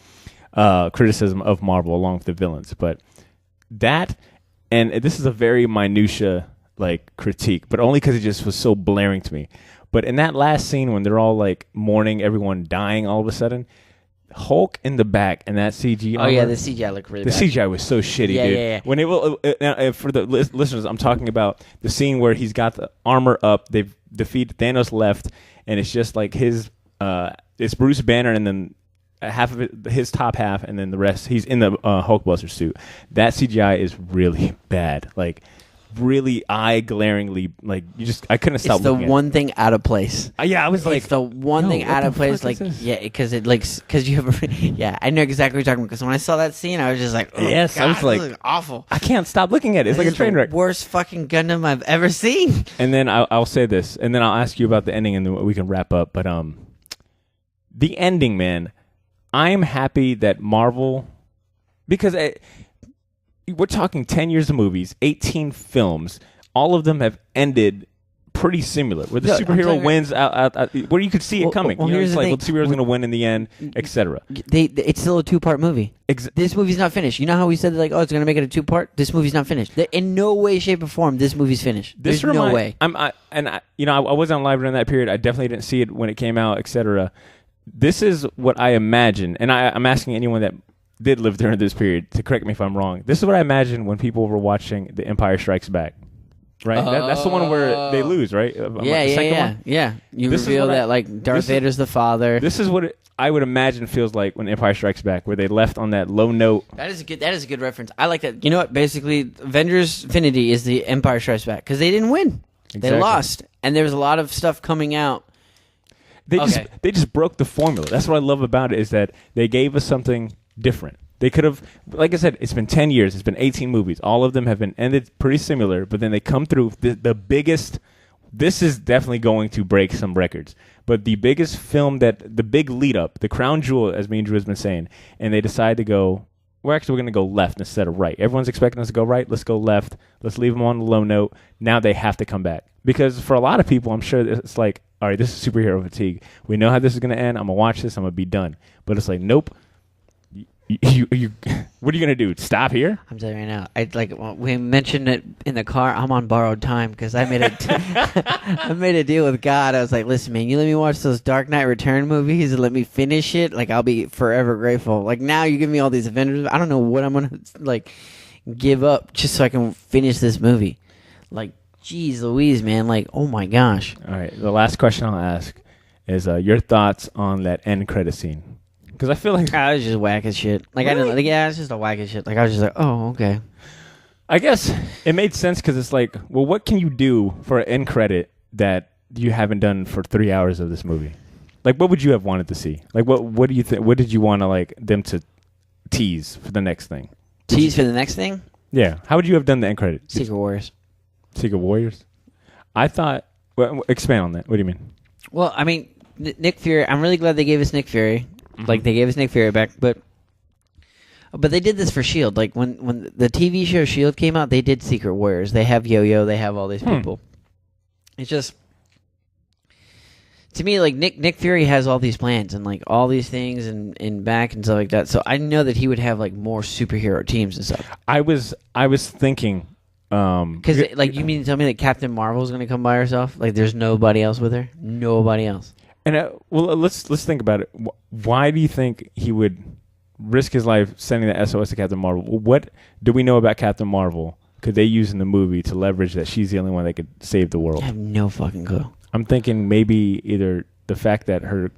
criticism of Marvel along with the villains. But that, and this is a very minutia like critique, but only because it just was so blaring to me. But in that last scene when they're all like mourning everyone dying all of a sudden, Hulk in the back and that CG. Oh yeah, the CGI looked really bad. The CGI was so shitty, dude. Yeah. When it will, for the listeners, I'm talking about the scene where he's got the armor up. They've defeated Thanos left, and it's just like his. It's Bruce Banner, and then half of it, his top half, and then the rest. He's in the Hulkbuster suit. That CGI is really bad. Like. Really eye-glaringly, like I couldn't stop. It's the one thing out of place. I was like, it's the one thing out of place. Like, yeah, because you have. Yeah, I know exactly what you're talking about. Because when I saw that scene, I was just like, oh, yes, God, I was like, this is awful. I can't stop looking at it. It's like a train wreck. Worst fucking Gundam I've ever seen. And then I'll say this, and then I'll ask you about the ending, and then we can wrap up. But the ending, man. I am happy that Marvel, because we're talking 10 years of movies, 18 films. All of them have ended pretty similar, where the superhero wins out, where you could see it coming. Well, you know, here's it's the like, thing. well, the superhero's going to win in the end, etc. It's still a 2-part movie. This movie's not finished. You know how we said like, oh, it's gonna make it a 2-part? This movie's not finished. In no way, shape, or form, this movie's finished. There's no way. I wasn't on live during that period. I definitely didn't see it when it came out, etc. This is what I imagine, and I'm asking anyone that did live during this period to correct me if I'm wrong. This is what I imagine when people were watching The Empire Strikes Back. Right, that's the one where they lose, right? Yeah. You reveal that like Darth Vader's the father. This is what I would imagine feels like when Empire Strikes Back, where they left on that low note. That is a good reference. I like that. You know what? Basically, Avengers Infinity is the Empire Strikes Back because they didn't win. Exactly. They lost, and there was a lot of stuff coming out. They just broke the formula. That's what I love about it, is that they gave us something different. They could have, like I said, it's been 10 years. It's been 18 movies. All of them have been ended pretty similar, but then they come through the biggest. This is definitely going to break some records. But the biggest film, the big lead up, the crown jewel, as me and Drew has been saying, and they decide to go, we're going to go left instead of right. Everyone's expecting us to go right. Let's go left. Let's leave them on the low note. Now they have to come back. Because for a lot of people, I'm sure it's like, all right, this is superhero fatigue. We know how this is going to end. I'm going to watch this. I'm going to be done. But it's like, nope. You what are you gonna do? Stop here? I'm telling you right now. We mentioned it in the car. I'm on borrowed time because I made I made a deal with God. I was like, listen, man, you let me watch those Dark Knight Return movies and let me finish it. Like, I'll be forever grateful. Like, now you give me all these Avengers. I don't know what I'm gonna like give up just so I can finish this movie. Like, geez, Louise, man. Like, oh my gosh. All right. The last question I'll ask is your thoughts on that end credit scene. Because I feel like I was just whack as shit. Like, really? I didn't. Like, yeah, it's just a whack as shit. Like, I was just like, oh, okay. I guess it made sense because it's like, well, what can you do for an end credit that you haven't done for 3 hours of this movie? Like, what would you have wanted to see? Like, what do you think? What did you want to like them to tease for the next thing? Tease for the next thing? Yeah. How would you have done the end credit? Secret Warriors. Secret Warriors. I thought. Well, expand on that. What do you mean? Well, I mean, Nick Fury. I'm really glad they gave us Nick Fury. Mm-hmm. Like, they gave us Nick Fury back, but they did this for S.H.I.E.L.D. Like, when the TV show S.H.I.E.L.D. came out, they did Secret Warriors. They have Yo-Yo. They have all these people. It's just, to me, like, Nick Fury has all these plans and, like, all these things and back and stuff like that. So I know that he would have, like, more superhero teams and stuff. I was thinking... Because, like, you mean to tell me that Captain Marvel's going to come by herself? Like, there's nobody else with her? Nobody else. And well, let's think about it. Why do you think he would risk his life sending the SOS to Captain Marvel? What do we know about Captain Marvel? Could they use in the movie to leverage that she's the only one that could save the world? I have no fucking clue. I'm thinking maybe either the fact that her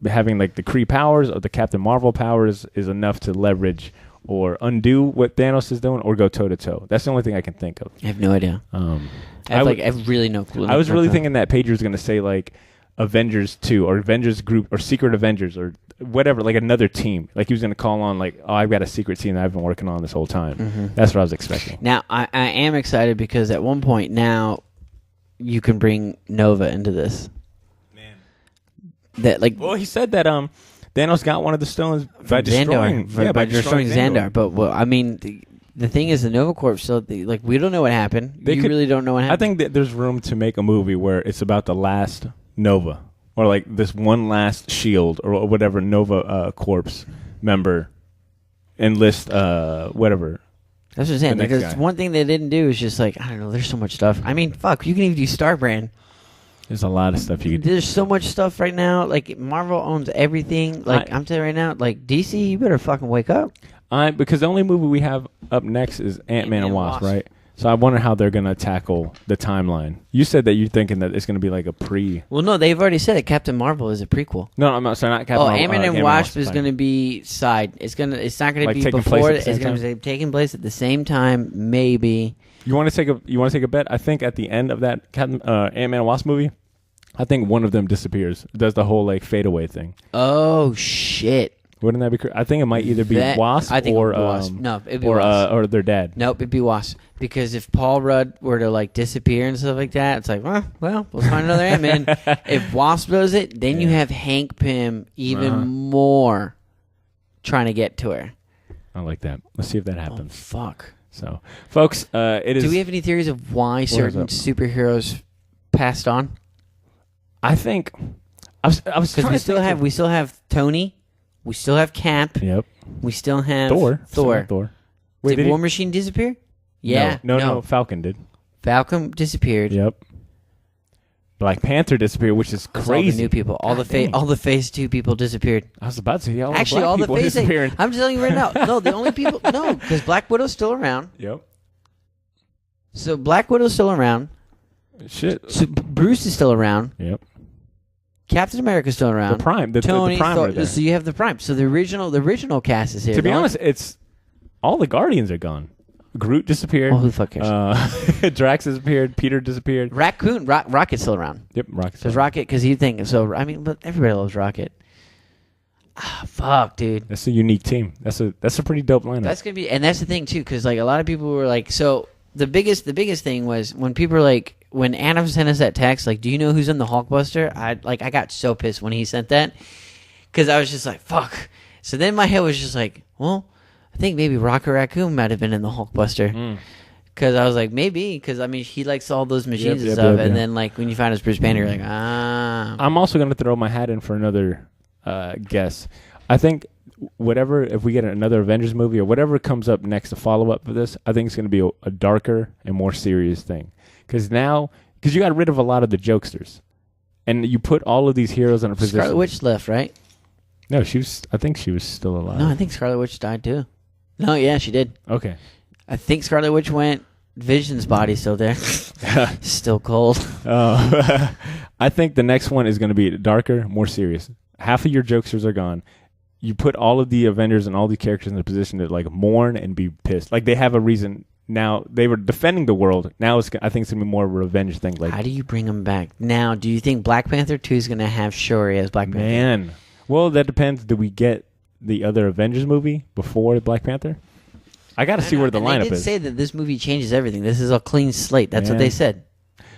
having like the Kree powers or the Captain Marvel powers is enough to leverage or undo what Thanos is doing, or go toe to toe. That's the only thing I can think of. I have no idea. I have really no clue. I was really thinking that Paige was going to say like Avengers 2 or Avengers Group or Secret Avengers or whatever, like another team. Like he was going to call on like, oh, I've got a secret team that I've been working on this whole time. Mm-hmm. That's what I was expecting. Now, I am excited because at one point now you can bring Nova into this. Man. That like, well, he said that Thanos got one of the stones by destroying Xandar. But well, I mean, the thing is, the Nova Corps. So, like, we don't know what happened. We really don't know what happened. I think that there's room to make a movie where it's about the last Nova, or like this one last Shield, or whatever Nova Corps member enlist, whatever. That's what I'm saying. Because one thing they didn't do is just like, I don't know. There's so much stuff. I mean, fuck, you can even do Starbrand. There's a lot of stuff you can do. There's so much stuff right now. Like, Marvel owns everything. Like, I'm telling you right now, like, DC, you better fucking wake up. Because the only movie we have up next is Ant-Man and Wasp, right? So I wonder how they're going to tackle the timeline. You said that you're thinking that it's going to be like a pre... Well, no, they've already said it. Captain Marvel is a prequel. No, I'm not sorry, not Captain Marvel. Ant-Man and Wasp is going to be side. It's not going to be before. It's going to be taking place at the same time, maybe. You want to take a bet? I think at the end of that Ant-Man and Wasp movie, I think one of them disappears. Does the whole like fade away thing. Oh shit! Wouldn't that be? I think it might either be Wasp I think or it would be Wasp. No, it'd be Wasp. Or their dad. Nope, it'd be Wasp. Because if Paul Rudd were to like disappear and stuff like that, it's like, well, we'll find another Ant-Man. If Wasp does it, then you have Hank Pym even more trying to get to her. I like that. Let's see if that happens. Oh, fuck. So, folks, it is. Do we have any theories of why certain superheroes passed on? I think I was because we still have Tony, we still have Cap. Yep. We still have Thor. Wait, did War Machine disappear? Yeah. No. Falcon did. Falcon disappeared. Yep. Black Panther disappeared, which is crazy. All the new people, all the Phase 2 people disappeared. I was about to say all actually the all black the people Phase disappearing. I'm telling you right now. No, the only people because Black Widow's still around. Yep. So Black Widow's still around. Shit. So Bruce is still around. Yep. Captain America's still around. The Prime. Tony, the Prime Thor, right there. so you have the Prime. So the original cast is here. To be honest, it's all the Guardians are gone. Groot disappeared. Oh, who the fuck cares? Drax disappeared. Peter disappeared. Rocket's still around. Yep, Rocket's still around. Because you think so. I mean, but everybody loves Rocket. Fuck, dude. That's a unique team. That's a pretty dope lineup. That's gonna be, and that's the thing too, because like a lot of people were like, so the biggest thing was when people were like, when Adam sent us that text, like, do you know who's in the Hulkbuster? I got so pissed when he sent that, because I was just like, fuck. So then my head was just like, well, I think maybe Rocket Raccoon might have been in the Hulkbuster. Because I was like, maybe, because I mean, he likes all those machines and stuff. And then like when you find his Bruce Banner, you're like, I'm also gonna throw my hat in for another guess. I think if we get another Avengers movie or whatever comes up next to follow up for this, I think it's going to be a darker and more serious thing. Because you got rid of a lot of the jokesters, and you put all of these heroes in a position. Scarlet Witch left, right? No, I think she was still alive. No, I think Scarlet Witch died too. No, yeah, she did. Okay. I think Scarlet Witch went. Vision's body's still there. Still cold. I think the next one is going to be darker, more serious. Half of your jokesters are gone. You put all of the Avengers and all the characters in a position to like mourn and be pissed. Like they have a reason now. They were defending the world. Now I think it's gonna be more of a revenge thing. Like, how do you bring them back now? Do you think Black Panther 2 is gonna have Shuri as Black Panther? Man, well that depends. Do we get the other Avengers movie before Black Panther? I got to see where the lineup is. They did say that this movie changes everything. This is a clean slate. That's what they said.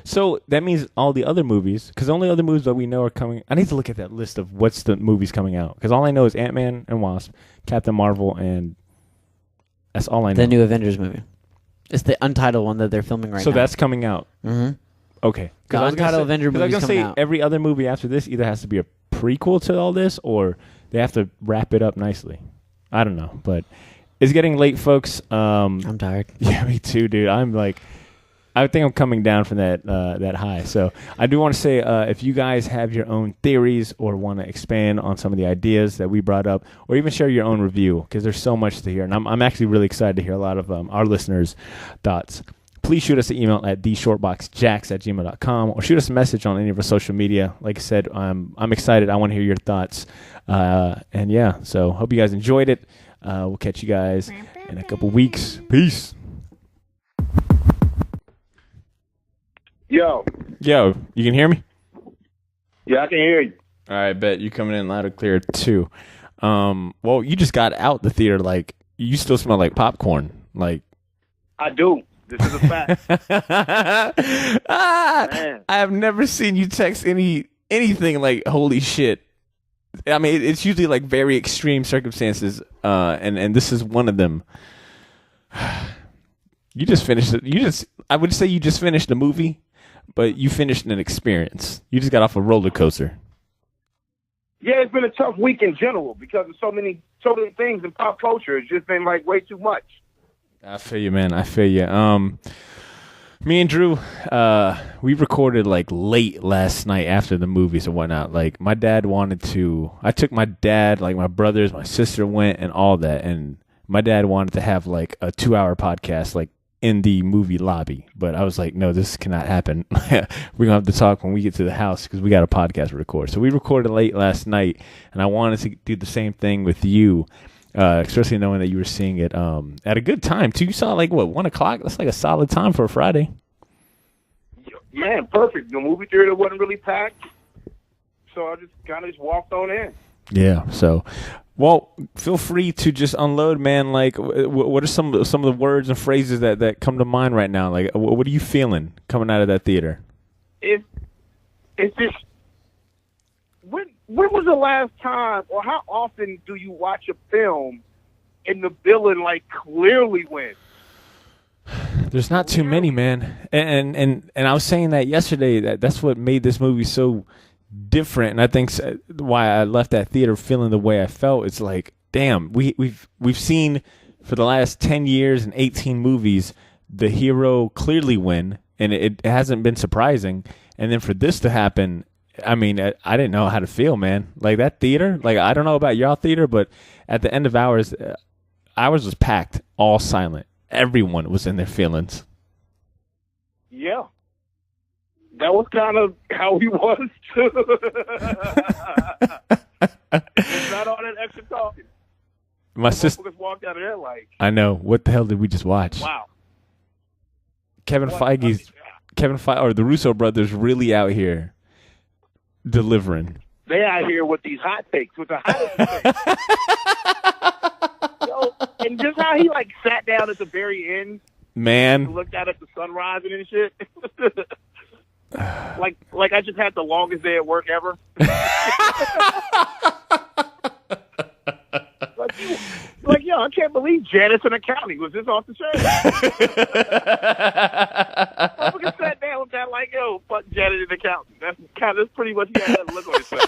So that means all the other movies, because the only other movies that we know are coming. I need to look at that list of what's the movies coming out, because all I know is Ant-Man and Wasp, Captain Marvel, and that's all I know. The new Avengers movie. It's the untitled one that they're filming right now. So that's coming out. Mm-hmm. Okay. The untitled Avengers movie is coming out. Every other movie after this either has to be a prequel to all this, or they have to wrap it up nicely. I don't know, but it's getting late, folks. I'm tired. Yeah, me too, dude. I think I'm coming down from that high. So I do want to say, if you guys have your own theories or want to expand on some of the ideas that we brought up, or even share your own review, because there's so much to hear, and I'm actually really excited to hear a lot of our listeners' thoughts. Please shoot us an email at theshortboxjacks@gmail.com, or shoot us a message on any of our social media. Like I said, I'm excited. I want to hear your thoughts. And yeah, so hope you guys enjoyed it. We'll catch you guys in a couple weeks. Peace. Yo, you can hear me? Yeah, I can hear you. All right, bet you coming in loud and clear too. Well, you just got out the theater, like you still smell like popcorn. Like I do. This is a fact. I have never seen you text anything like holy shit. I mean, it's usually like very extreme circumstances, and this is one of them. You just finished it. I would say you just finished a movie, but you finished an experience. You just got off a roller coaster. Yeah, it's been a tough week in general because of so many things in pop culture. It's just been like way too much. I feel you, man. I feel you. Me and Drew, we recorded like late last night after the movies and whatnot. Like my dad I took my dad, like my brothers, my sister went and all that. And my dad wanted to have like a 2-hour podcast, like in the movie lobby. But I was like, no, this cannot happen. We're going to have to talk when we get to the house because we got a podcast to record. So we recorded late last night, and I wanted to do the same thing with you, especially knowing that you were seeing it at a good time, too. You saw like, 1 o'clock? That's like a solid time for a Friday. Man, perfect. The movie theater wasn't really packed, so I just kind of walked on in. Yeah, so Well, feel free to just unload, man. Like, what are some of the words and phrases that come to mind right now? Like, what are you feeling coming out of that theater? It's just when was the last time, or how often do you watch a film and the villain like clearly wins? There's not too many, man. And I was saying that yesterday. That's what made this movie so different, and I think why I left that theater feeling the way I felt. It's like, damn, we've seen for the last 10 years and 18 movies the hero clearly win, and it hasn't been surprising. And then for this to happen, I mean, I didn't know how to feel, man. Like that theater, like I don't know about y'all theater, but at the end of ours was packed, all silent. Everyone was in their feelings. Yeah. That was kind of how he was, too. It's not all that extra talking. My sister walked out of there like, I know. What the hell did we just watch? wow. Kevin Feige, or the Russo brothers really out here delivering. They out here with these hot takes, with the hottest takes. Yo, and just how he, like, sat down at the very end. Man. And looked out at the sun rising and shit. Like I just had the longest day at work ever. Yo, I can't believe Janice and accounting was this off the chain. I fucking sat down with that like, yo, fuck Janice and accounting. That's pretty much he had that look on his face.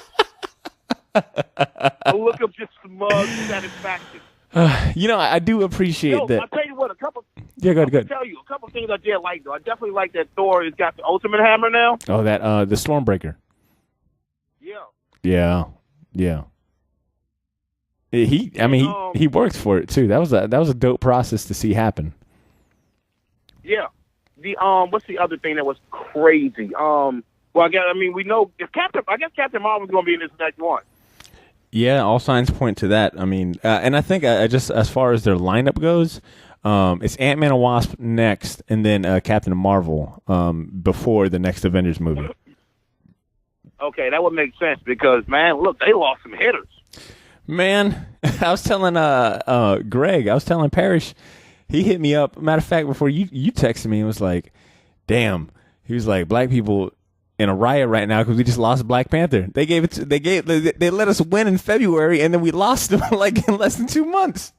A look of just smug satisfaction. I do appreciate that. I'll tell you what, Yeah, go ahead. I'll tell you a couple things I did like, though. I definitely like that Thor has got the ultimate hammer now. Oh, that the Stormbreaker. Yeah. Yeah. He worked for it too. That was a dope process to see happen. Yeah. The what's the other thing that was crazy? We know if Captain Marvel's going to be in this next one. Yeah, all signs point to that. I mean, and I think just as far as their lineup goes, it's Ant-Man and Wasp next, and then Captain Marvel before the next Avengers movie. Okay, that would make sense because, man, look, they lost some hitters. Man, I was telling Greg, I was telling Parrish, he hit me up. Matter of fact, before you texted me, and was like, "Damn," he was like, "Black people in a riot right now because we just lost Black Panther. They let us win in February, and then we lost them like in less than 2 months."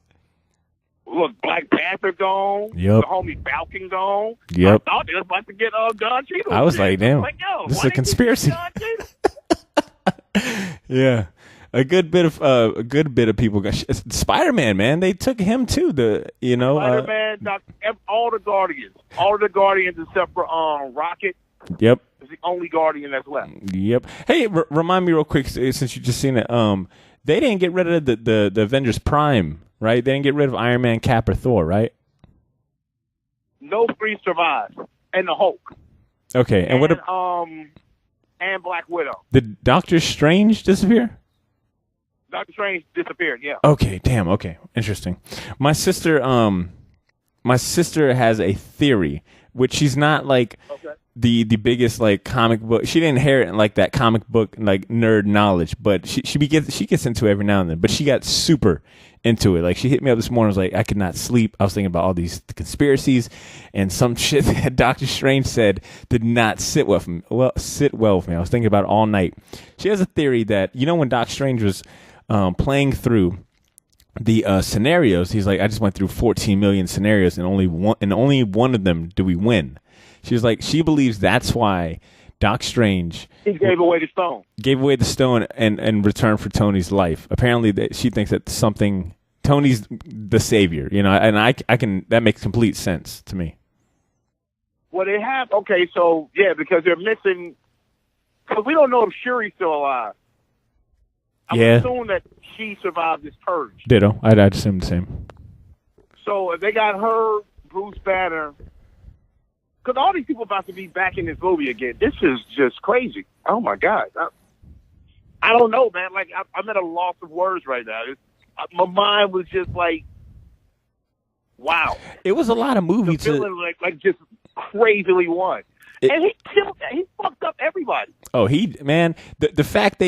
Look, Black Panther gone. Yep. The homie Falcon gone. Yep. I thought they was about to get Don Cheadle. I was like, damn, this is a conspiracy. Yeah. A good bit of people got Spider-Man, man. They took him too. Spider-Man, all the Guardians except for Rocket. Yep. Is the only Guardian that's left. Yep. Hey, remind me real quick since you just seen it. They didn't get rid of the Avengers Prime, right? They didn't get rid of Iron Man, Cap, or Thor, right? No three survived, and the Hulk. Okay, and what? And Black Widow. Did Doctor Strange disappear? Doctor Strange disappeared. Yeah. Okay. Damn. Okay. Interesting. My sister has a theory, which she's not like the biggest like comic book. She didn't inherit like that comic book like nerd knowledge, but she gets into it every now and then. But she got super into it. Like she hit me up this morning. I was like, I could not sleep. I was thinking about all these conspiracies and some shit that Doctor Strange said did not sit well with me. I was thinking about it all night. She has a theory that when Doc Strange was playing through the scenarios, he's like, I just went through 14 million scenarios and only one of them do we win. She was like, she believes that's why Doc Strange gave away the stone. Gave away the stone in return for Tony's life. Apparently, she thinks that Tony's the savior, and I can. That makes complete sense to me. Well, they have so yeah, because they're missing. Because we don't know if Shuri's still alive. I would assume that she survived this purge. Ditto. I'd assume the same. So if they got her, Bruce Banner. Because all these people about to be back in this movie again. This is just crazy. Oh, my God. I don't know, man. Like, I'm at a loss of words right now. My mind was just like, wow. It was a lot of movies. The villain, like just crazily won. And he fucked up everybody. Oh, the fact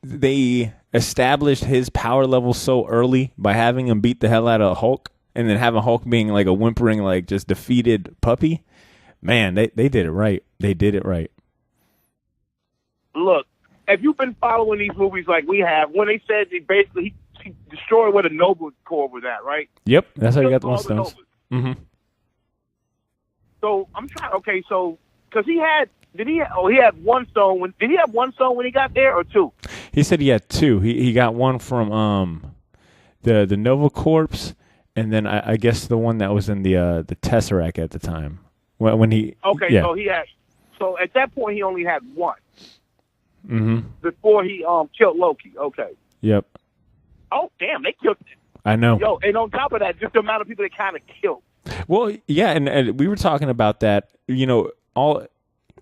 they established his power level so early by having him beat the hell out of Hulk, and then having Hulk being like a whimpering, like just defeated puppy. Man, they did it right. They did it right. Look, if you've been following these movies like we have, when they said he destroyed where the Nova Corps was at, right? Yep, that's how you got the All one stones. Novas. Mm-hmm. So I'm trying. Okay, so because he had one stone. Did he have one stone when he got there, or two? He said he had two. He got one from the Nova Corps, and then I guess the one that was in the Tesseract at the time when he. Okay, yeah. So at that point he only had one. Mm-hmm. Before he killed Loki. Okay. Yep. Oh damn, they killed. I know. Yo, and on top of that, just the amount of people they kind of killed. Well, yeah, and we were talking about that. All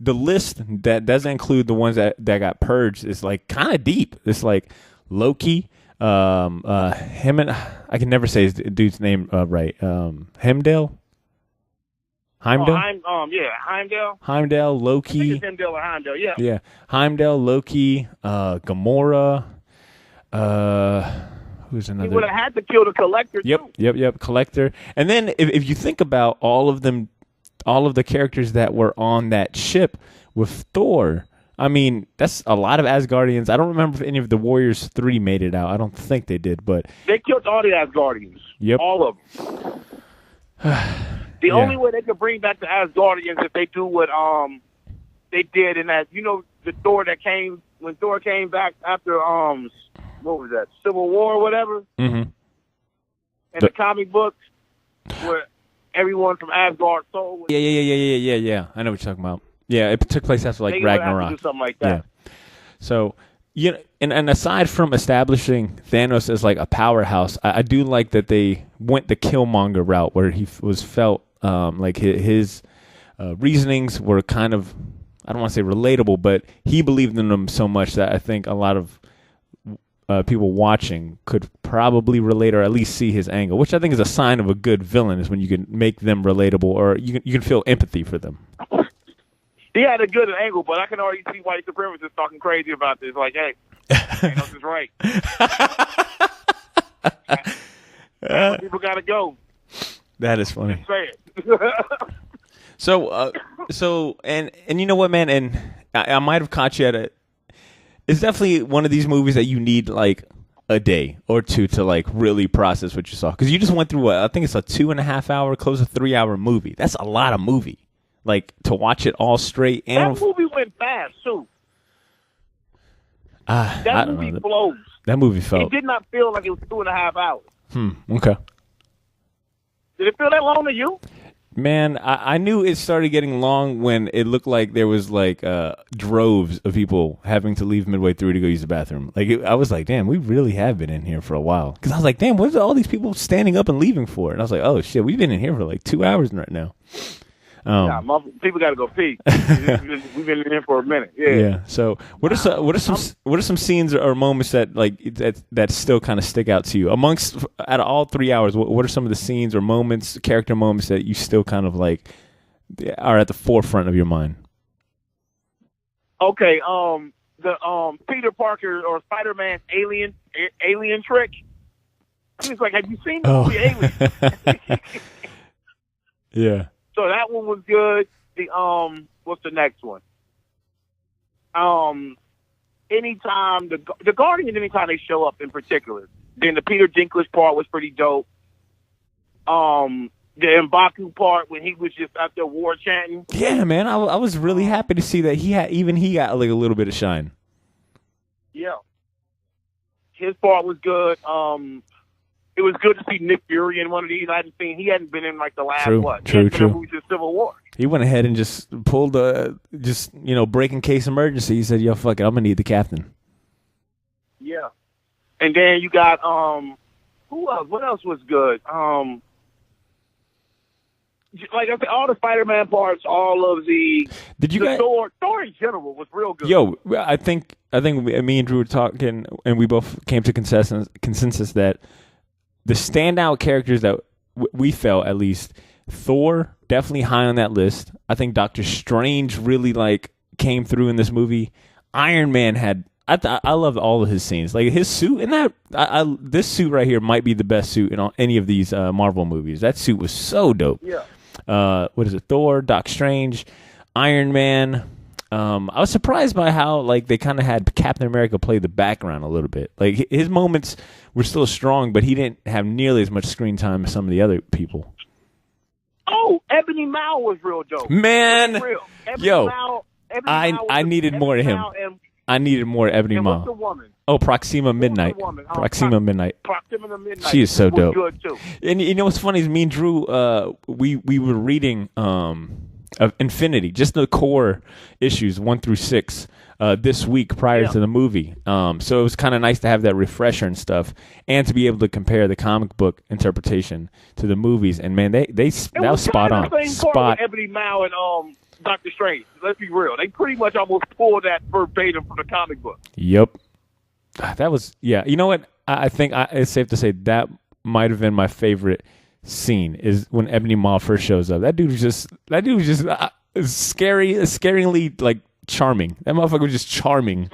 the list that doesn't include the ones that got purged is like kind of deep. It's like Loki, him and I can never say his dude's name right. Heimdall. Heimdall. Heimdall, Loki. I think it's Heimdall or Heimdall, yeah. Yeah, Heimdall, Loki, Gamora. Who's another? He would have had to kill the Collector too. Yep. Collector. And then if you think about all of them, all of the characters that were on that ship with Thor, I mean, that's a lot of Asgardians. I don't remember if any of the Warriors 3 made it out. I don't think they did, but they killed all the Asgardians. Yep. All of them. The only way they could bring back the Asgardians if they do what they did in that, the Thor that came when Thor came back after what was that, Civil War or whatever? Mm-hmm. In the comic books where everyone from Asgard soul. Yeah. I know what you're talking about. Yeah, it took place after like Ragnarok. Do something like that. Yeah. So, and aside from establishing Thanos as like a powerhouse, I do like that they went the Killmonger route where he was felt like his reasonings were kind of, I don't want to say relatable, but he believed in them so much that I think a lot of people watching could probably relate or at least see his angle, which I think is a sign of a good villain, is when you can make them relatable or you can feel empathy for them. He had a good angle, but I can already see white supremacists talking crazy about this. Like, hey, Thanos is right. People got to go. That is funny. Just say it. So, and you know what, man, and I might have caught you at it. It's definitely one of these movies that you need like a day or two to like really process what you saw, because you just went through I think it's a 2.5 hour, close to 3 hour movie. That's a lot of movie. Like to watch it all straight. And that movie went fast too. That movie flows. That movie felt. It did not feel like it was 2.5 hours. Okay. Did it feel that long to you? Man, I knew it started getting long when it looked like there was like droves of people having to leave midway through to go use the bathroom. Like I was like, damn, we really have been in here for a while. Because I was like, damn, what's all these people standing up and leaving for? And I was like, oh shit, we've been in here for like 2 hours right now. People got to go pee. We've been in here for a minute. Yeah. So what are some scenes or moments that like that still kind of stick out to you out of all 3 hours? What are some of the scenes or moments, character moments that you still kind of like are at the forefront of your mind? Okay. The Peter Parker or Spider-Man alien trick. I was like, have you seen the movie Alien? Yeah. So that one was good. The what's the next one? Anytime the Guardians, anytime they show up in particular. Then the Peter Dinklage part was pretty dope. The M'Baku part when he was just out there war chanting. Yeah, man, I was really happy to see that he got like a little bit of shine. Yeah, his part was good. It was good to see Nick Fury in one of these. He hadn't been in like the last True. Civil War. He went ahead and just pulled breaking case emergency. He said, "Yo, fuck it, I'm gonna need the captain." Yeah, and then you got who else? What else was good? Like I said, all the Spider-Man parts, all of the Thor in general was real good. Yo, I think me and Drew were talking, and we both came to consensus that the standout characters that we felt, at least, Thor definitely high on that list. I think Doctor Strange really like came through in this movie. Iron Man had I love all of his scenes. Like his suit in that. This suit right here might be the best suit in any of these Marvel movies. That suit was so dope. Yeah. What is it? Thor, Doc Strange, Iron Man. I was surprised by how like they kind of had Captain America play the background a little bit. Like his moments were still strong, but he didn't have nearly as much screen time as some of the other people. Oh, Ebony Mao was real dope. Man, Real. Ebony yo, Mao, I needed more of him. I needed more Ebony and Mao. what's the woman? Oh, Proxima Midnight. Woman? Proxima Midnight. Proxima Midnight. She is so was dope. Good too. And you know what's funny is me and Drew, we were reading of Infinity, just the core issues 1 through 6 this week prior to the movie. So it was kind of nice to have that refresher and stuff, and to be able to compare the comic book interpretation to the movies. And man, that was spot on. Spot. Ebony Mao and Doctor Strange. Let's be real. They pretty much almost pulled that verbatim from the comic book. Yep. That was You know what? I think it's safe to say that might have been my favorite scene is when Ebony Maw first shows up. That dude was just scaringly like charming. That motherfucker was just charming.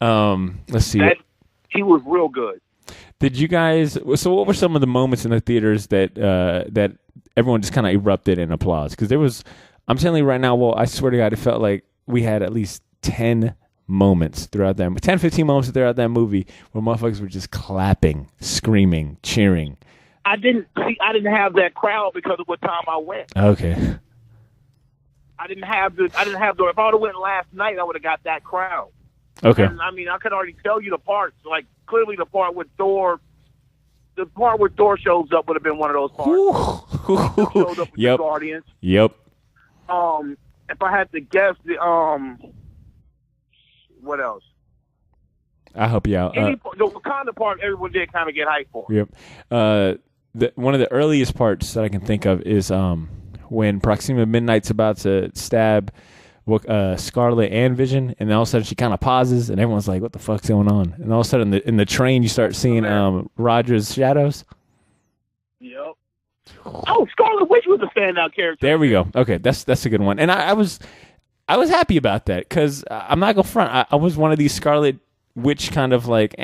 Mm-hmm. Let's see. He was real good. Did you guys? So, what were some of the moments in the theaters that everyone just kind of erupted in applause? Because there was, I'm telling you right now. Well, I swear to God, it felt like we had at least 10 moments throughout that, 10, 15 moments throughout that movie where motherfuckers were just clapping, screaming, cheering. I didn't have that crowd because of what time I went. Okay. I didn't have the. If I would have went last night, I would have got that crowd. Okay. And I mean, I could already tell you the parts. Like clearly, the part with Thor shows up would have been one of those parts. Shows up with the Guardians. Yep. If I had to guess, what else? I'll help you out. The Wakanda part, everyone did kind of get hyped for. Yep. One of the earliest parts that I can think of is when Proxima Midnight's about to stab Scarlet and Vision, and then all of a sudden she kind of pauses, and everyone's like, "What the fuck's going on?" And all of a sudden, in the train, you start seeing Roger's shadows. Yep. Oh, Scarlet Witch was a standout character. There we go. Okay, that's a good one, and I was happy about that because I'm not gonna front. I was one of these Scarlet Witch kind of like,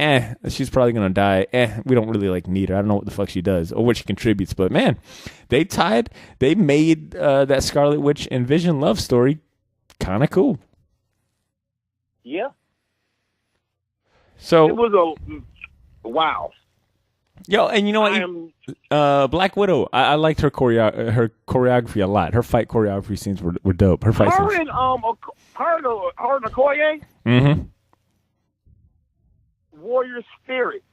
she's probably gonna die. We don't really like need her. I don't know what the fuck she does or what she contributes, but man, they made that Scarlet Witch and Vision love story kind of cool. Yeah. So it was a wow. Yo, and you know what? Black Widow, I liked her choreography a lot. Her fight choreography scenes were dope. Her fight scenes. And Okoye. Mm-hmm. Warrior spirit.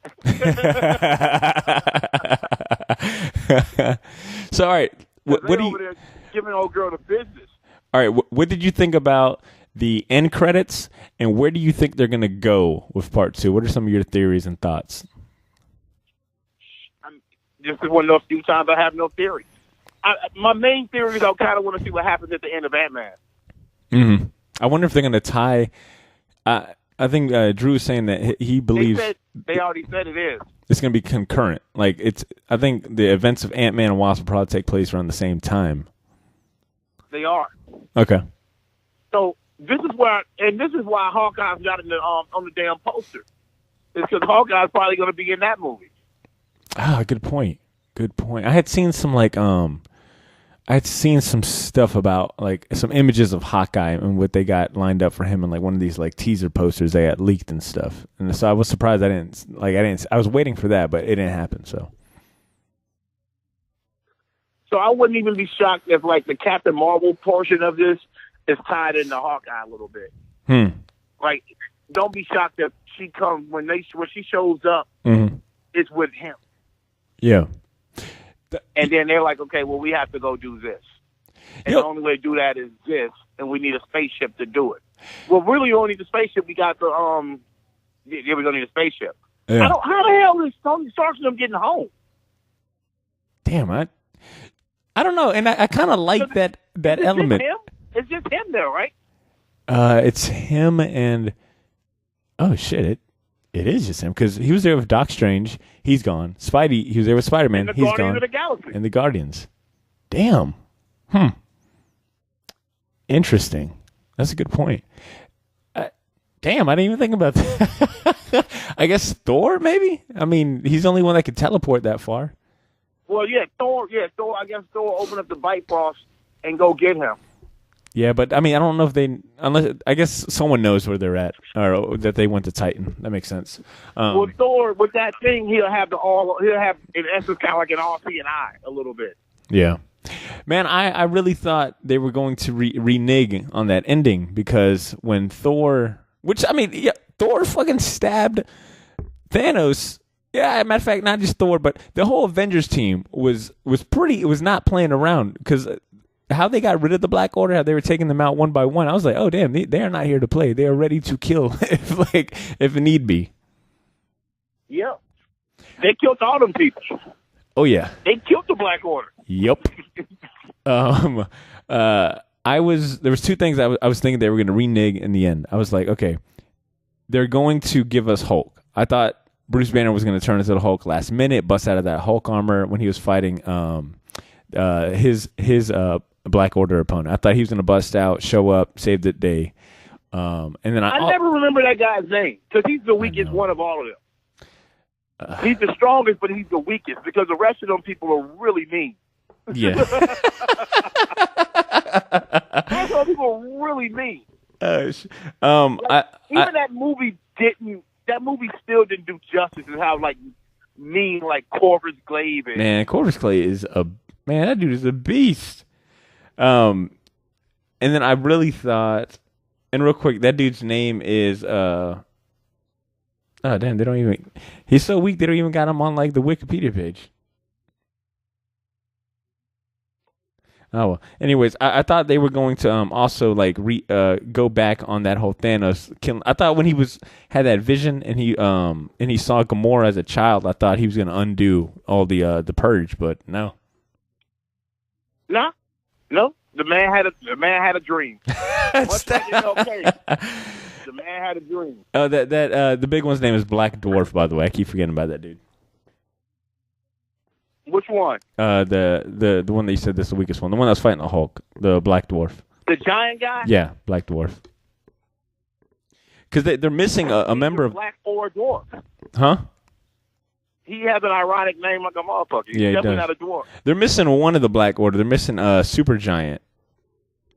So, all right. What do you? There giving old girl the business. All right. What did you think about the end credits, and where do you think they're going to go with part 2? What are some of your theories and thoughts? This is one of those few times I have no theory. My main theory is I kind of want to see what happens at the end of Ant-Man. Mm-hmm. I wonder if they're going to tie. I think Drew is saying that he believes they already said it is. It's going to be concurrent. Like I think the events of Ant-Man and Wasp will probably take place around the same time. They are. Okay. So this is why Hawkeye's got in on the damn poster. It's because Hawkeye's probably going to be in that movie. Ah, good point. Good point. I had seen some some stuff about like some images of Hawkeye and what they got lined up for him in like one of these like teaser posters they got leaked and stuff. And so I was surprised I was waiting for that, but it didn't happen. So I wouldn't even be shocked if like the Captain Marvel portion of this is tied into Hawkeye a little bit. Like, don't be shocked if she comes when she shows up. Mm-hmm. It's with him. Yeah. And then they're like, okay, well, we have to go do this. And the only way to do that is this, and we need a spaceship to do it. Well, really, you don't need the spaceship. We got we don't need a spaceship. Yeah. How the hell is Tony Stark and them getting home? Damn, I don't know, and I kind of like that element. It's just him there, right? It's him and oh shit, it is just him because he was there with Doc Strange. He's gone. Spidey, he was there with Spider-Man. He's gone. Of the Galaxy. And the Guardians. Damn. Interesting. That's a good point. Damn, I didn't even think about that. I guess Thor, maybe? I mean, he's the only one that could teleport that far. Well, Thor. I guess Thor opened up the Bifrost and go get him. Yeah, but I mean, I don't know if I guess someone knows where they're at, or that they went to Titan. That makes sense. Well, Thor, with that thing, he'll have in essence kind of like an all-seeing eye a little bit. Yeah. Man, I really thought they were going to renege on that ending, because when Thor, Thor fucking stabbed Thanos. Yeah, matter of fact, not just Thor, but the whole Avengers team was not playing around, because how they got rid of the Black Order, how they were taking them out one by one, I was like, oh damn, they are not here to play. They are ready to kill if need be. Yeah, they killed all them people. Oh yeah, they killed the Black Order. Yep. There was two things I was thinking they were going to renege in the end. I was like, okay, they're going to give us Hulk. I thought Bruce Banner was going to turn into the Hulk last minute, bust out of that Hulk armor when he was fighting his Black Order opponent. I thought he was going to bust out, show up, save the day. And then I never remember that guy's name, because he's the weakest one of all of them. He's the strongest, but he's the weakest, because the rest of them people are really mean. Yeah. The rest of them people are really mean. That movie still didn't do justice to how mean Corvus Glaive is. Man, Corvus Glaive is that dude is a beast. And then I really thought, and real quick, that dude's name is oh damn, they don't even, he's so weak they don't even got him on the Wikipedia page. Oh well. Anyways, I thought they were going to also go back on that whole Thanos killing. I thought when he had that vision and he saw Gamora as a child, I thought he was going to undo all the purge, but no. No. The man had a dream. Much like okay. The man had a dream. Oh, that the big one's name is Black Dwarf, by the way. I keep forgetting about that dude. Which one? The one that you said is the weakest one. The one that was fighting the Hulk. The Black Dwarf. The giant guy? Yeah, Black Dwarf. Because they're missing a member of... Black or dwarf. Huh? He has an ironic name like a motherfucker. He's definitely not a dwarf. They're missing one of the Black Order. They're missing Supergiant.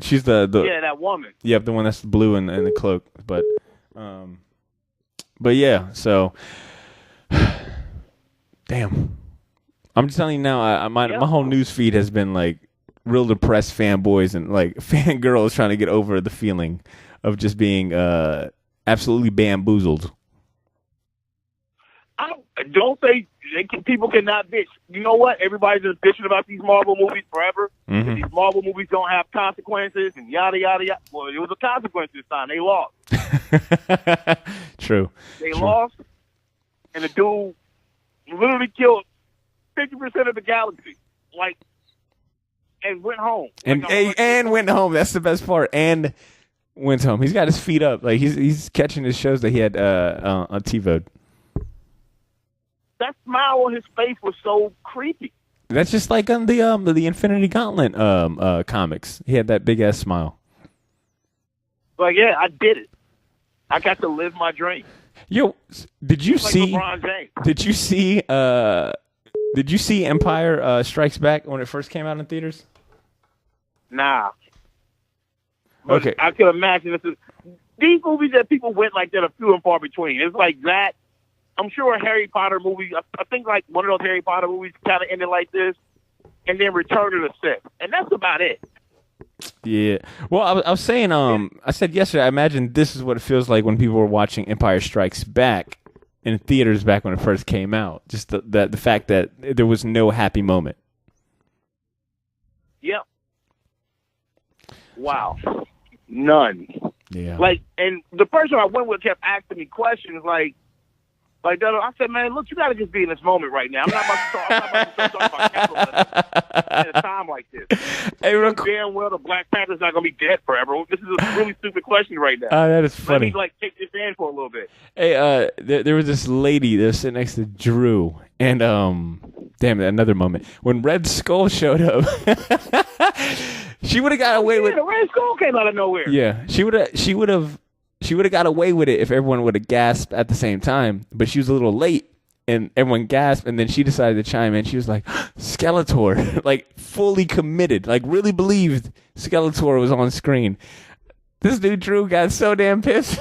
She's the that woman. Yep, the one that's blue in the cloak. But yeah, so... Damn. I'm just telling you now, my whole news feed has been real depressed fanboys and fangirls trying to get over the feeling of just being absolutely bamboozled. Don't say people cannot bitch. You know what? Everybody's just bitching about these Marvel movies forever. Mm-hmm. These Marvel movies don't have consequences and yada yada yada. Well, it was a consequence this time. They lost. True. They lost, and the dude literally killed 50% of the galaxy, and went home. And went home. That's the best part. And went home. He's got his feet up. He's catching his shows that he had on TiVo. That smile on his face was so creepy. That's just like on the Infinity Gauntlet comics. He had that big ass smile. Yeah, I did it. I got to live my dream. Yo, did you see? LeBron James. Did you see Empire Strikes Back when it first came out in theaters? Nah. But okay. I can imagine these movies that people went that are few and far between. It's like that. I'm sure a Harry Potter movie, I think one of those Harry Potter movies kind of ended like this, and then Return of the Sith. And that's about it. Yeah. Well, I was saying, I said yesterday, I imagine this is what it feels like when people were watching Empire Strikes Back in theaters back when it first came out. Just the fact that there was no happy moment. Yep. Wow. None. Yeah. And the person I went with kept asking me questions I said, man, look, you got to just be in this moment right now. I'm not about to start talking about capitalism at a time like this. Hey, damn well the Black Panther's not going to be dead forever. This is a really stupid question right now. That is funny. Let me, take this in for a little bit. Hey, there was this lady that was sitting next to Drew, and damn it, another moment. When Red Skull showed up, she would have got away with... The Red Skull came out of nowhere. Yeah, she would she would have got away with it if everyone would have gasped at the same time. But she was a little late, and everyone gasped, and then she decided to chime in. She was like, Skeletor, like fully committed, like really believed Skeletor was on screen. This dude Drew got so damn pissed.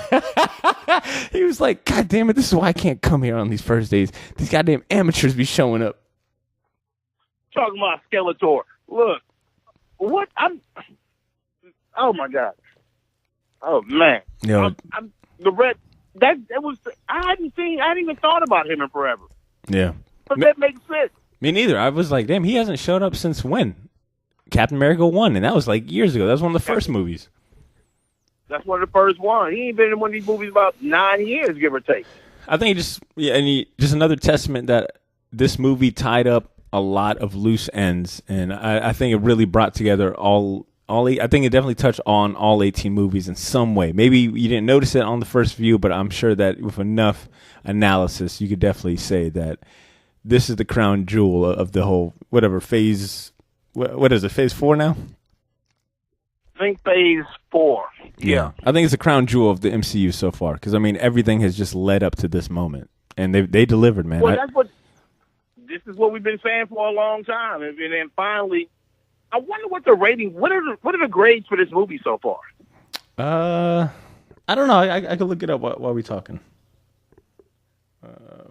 He was like, God damn it, this is why I can't come here on these first days. These goddamn amateurs be showing up. Talking about Skeletor. Look, what oh my God. Oh man. Yeah. The red that was I hadn't even thought about him in forever. Yeah. But that makes sense. Me neither. I was like, damn, he hasn't showed up since when? Captain America 1, and that was like years ago. That was one of the first movies. That's one of the first ones. He ain't been in one of these movies about 9 years, give or take. I think just another testament that this movie tied up a lot of loose ends, and I think it really brought together all. I think it definitely touched on all 18 movies in some way. Maybe you didn't notice it on the first view, but I'm sure that with enough analysis, you could definitely say that this is the crown jewel of the whole phase. What is it? Phase 4 now? I think phase 4. Yeah. I think it's the crown jewel of the MCU so far, because I mean everything has just led up to this moment, and they delivered, man. Well, this is what we've been saying for a long time, and then finally, I wonder what the rating. What are the grades for this movie so far? I don't know. I could look it up while we're talking.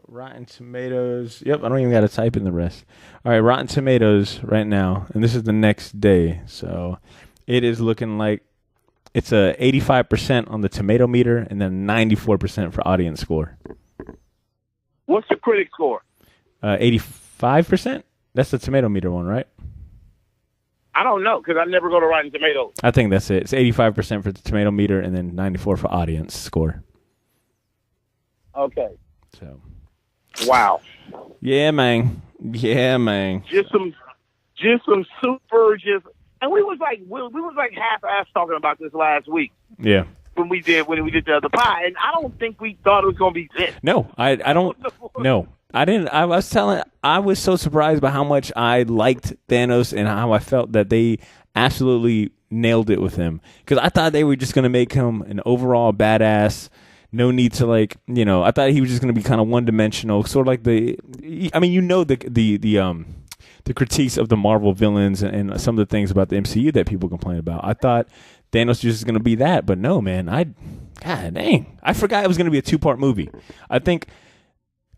Rotten Tomatoes. Yep, I don't even got to type in the rest. All right, Rotten Tomatoes right now, and this is the next day, so it is looking like it's a 85% on the tomato meter, and then 94% for audience score. What's the critic score? 85%. That's the tomato meter one, right? I don't know, because I never go to Rotten Tomatoes. I think that's it. It's 85% for the tomato meter, and then 94 for audience score. Okay. So. Wow. Yeah, man. Just some super and we was like half-ass talking about this last week. Yeah. When we did the other pie, and I don't think we thought it was going to be this. No, I don't. No, I didn't. I was so surprised by how much I liked Thanos and how I felt that they absolutely nailed it with him. Because I thought they were just going to make him an overall badass. No need to I thought he was just going to be kind of one-dimensional, sort of like the critiques of the Marvel villains and some of the things about the MCU that people complain about. I thought Thanos was just going to be that, but no, man. God dang. I forgot it was going to be a 2-part movie. I think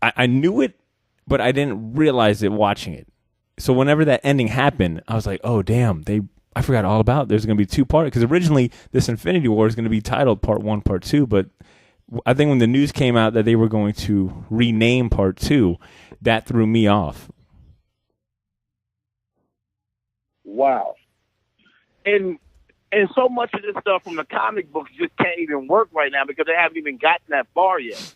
I knew it, but I didn't realize it watching it. So whenever that ending happened, I was like, oh, damn, I forgot all about there's going to be 2-part. Because originally, this Infinity War is going to be titled Part 1, Part 2, but I think when the news came out that they were going to rename Part 2, that threw me off. Wow. And so much of this stuff from the comic books just can't even work right now because they haven't even gotten that far yet.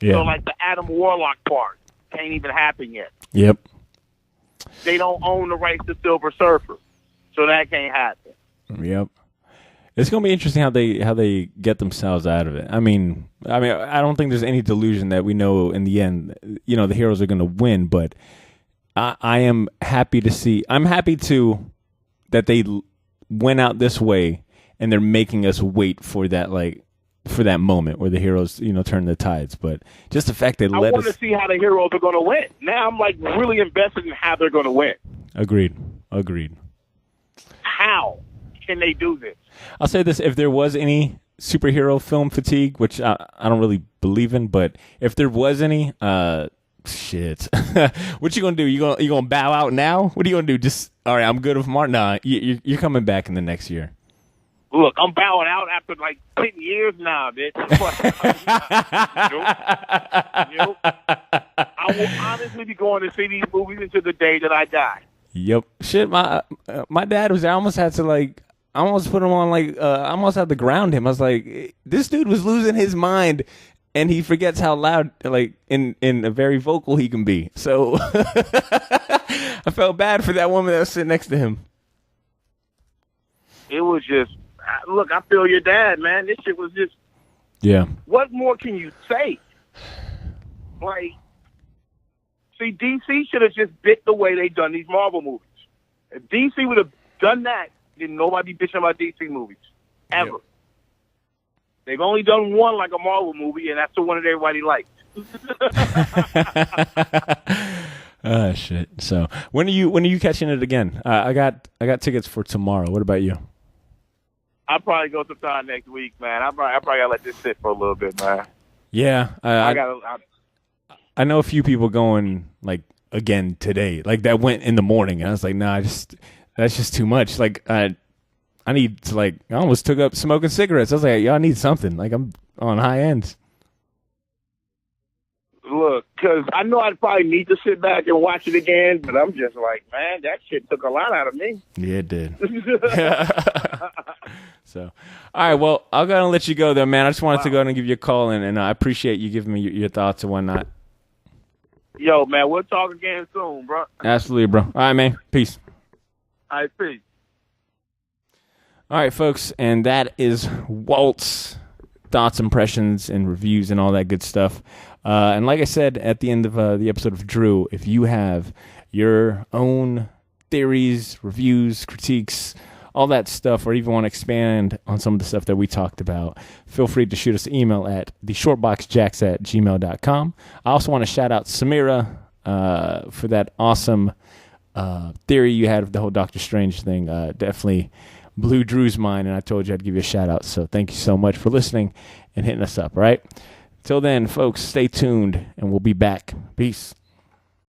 Yeah. So like the Adam Warlock part can't even happen yet. Yep. They don't own the rights to Silver Surfer, so that can't happen. Yep. It's going to be interesting how they get themselves out of it. I mean, I don't think there's any delusion that we know in the end, the heroes are going to win. But I am happy to see. I'm happy that they went out this way, and they're making us wait for that moment where the heroes turn the tides. But just the fact they I want to see how the heroes are going to win. Now I'm like really invested in how they're going to win. Agreed. How can they do this? I'll say this: if there was any superhero film fatigue, which I don't really believe in, but if there was any, shit, what you gonna do? You gonna bow out now? What are you gonna do? Just all right, I'm good with Martin. Nah, you're coming back in the next year. Look, I'm bowing out after like 10 years now, bitch. Nope. I will honestly be going to see these movies until the day that I die. Yep. Shit, my dad was there. I almost had to I almost put him on I almost had to ground him. I was like, this dude was losing his mind, and he forgets how loud, in a very vocal he can be. So I felt bad for that woman that was sitting next to him. It was just, look, I feel your dad, man. This shit was just, yeah. What more can you say? See, DC should have just bit the way they done these Marvel movies. If DC would have done that, then nobody be bitching about DC movies. Ever. Yep. They've only done one like a Marvel movie, and that's the one that everybody liked. Oh shit! So when are you catching it again? I got tickets for tomorrow. What about you? I'll probably go sometime next week, man. I probably gotta let this sit for a little bit, man. Yeah, I know a few people going like again today. Like that went in the morning, and I was like, nah, that's just too much. Like I need to I almost took up smoking cigarettes. I was like, y'all need something. Like I'm on high ends. Look, because I know I'd probably need to sit back and watch it again, but I'm just like, man, that shit took a lot out of me. Yeah, it did. So, all right, well, I'll go and let you go there, man. I just wanted to go and give you a call, and I appreciate you giving me your thoughts and whatnot. Yo, man, we'll talk again soon, bro. Absolutely, bro. All right, man. Peace. All right, peace. All right, folks, and that is Walt's thoughts, impressions, and reviews and all that good stuff. And like I said at the end of the episode of Drew, if you have your own theories, reviews, critiques, all that stuff, or even want to expand on some of the stuff that we talked about, feel free to shoot us an email at theshortboxjacks@gmail.com. I also want to shout out Samira for that awesome theory you had of the whole Doctor Strange thing. Definitely blew Drew's mind, and I told you I'd give you a shout out. So thank you so much for listening and hitting us up, all right? Till then, folks, stay tuned, and we'll be back. Peace.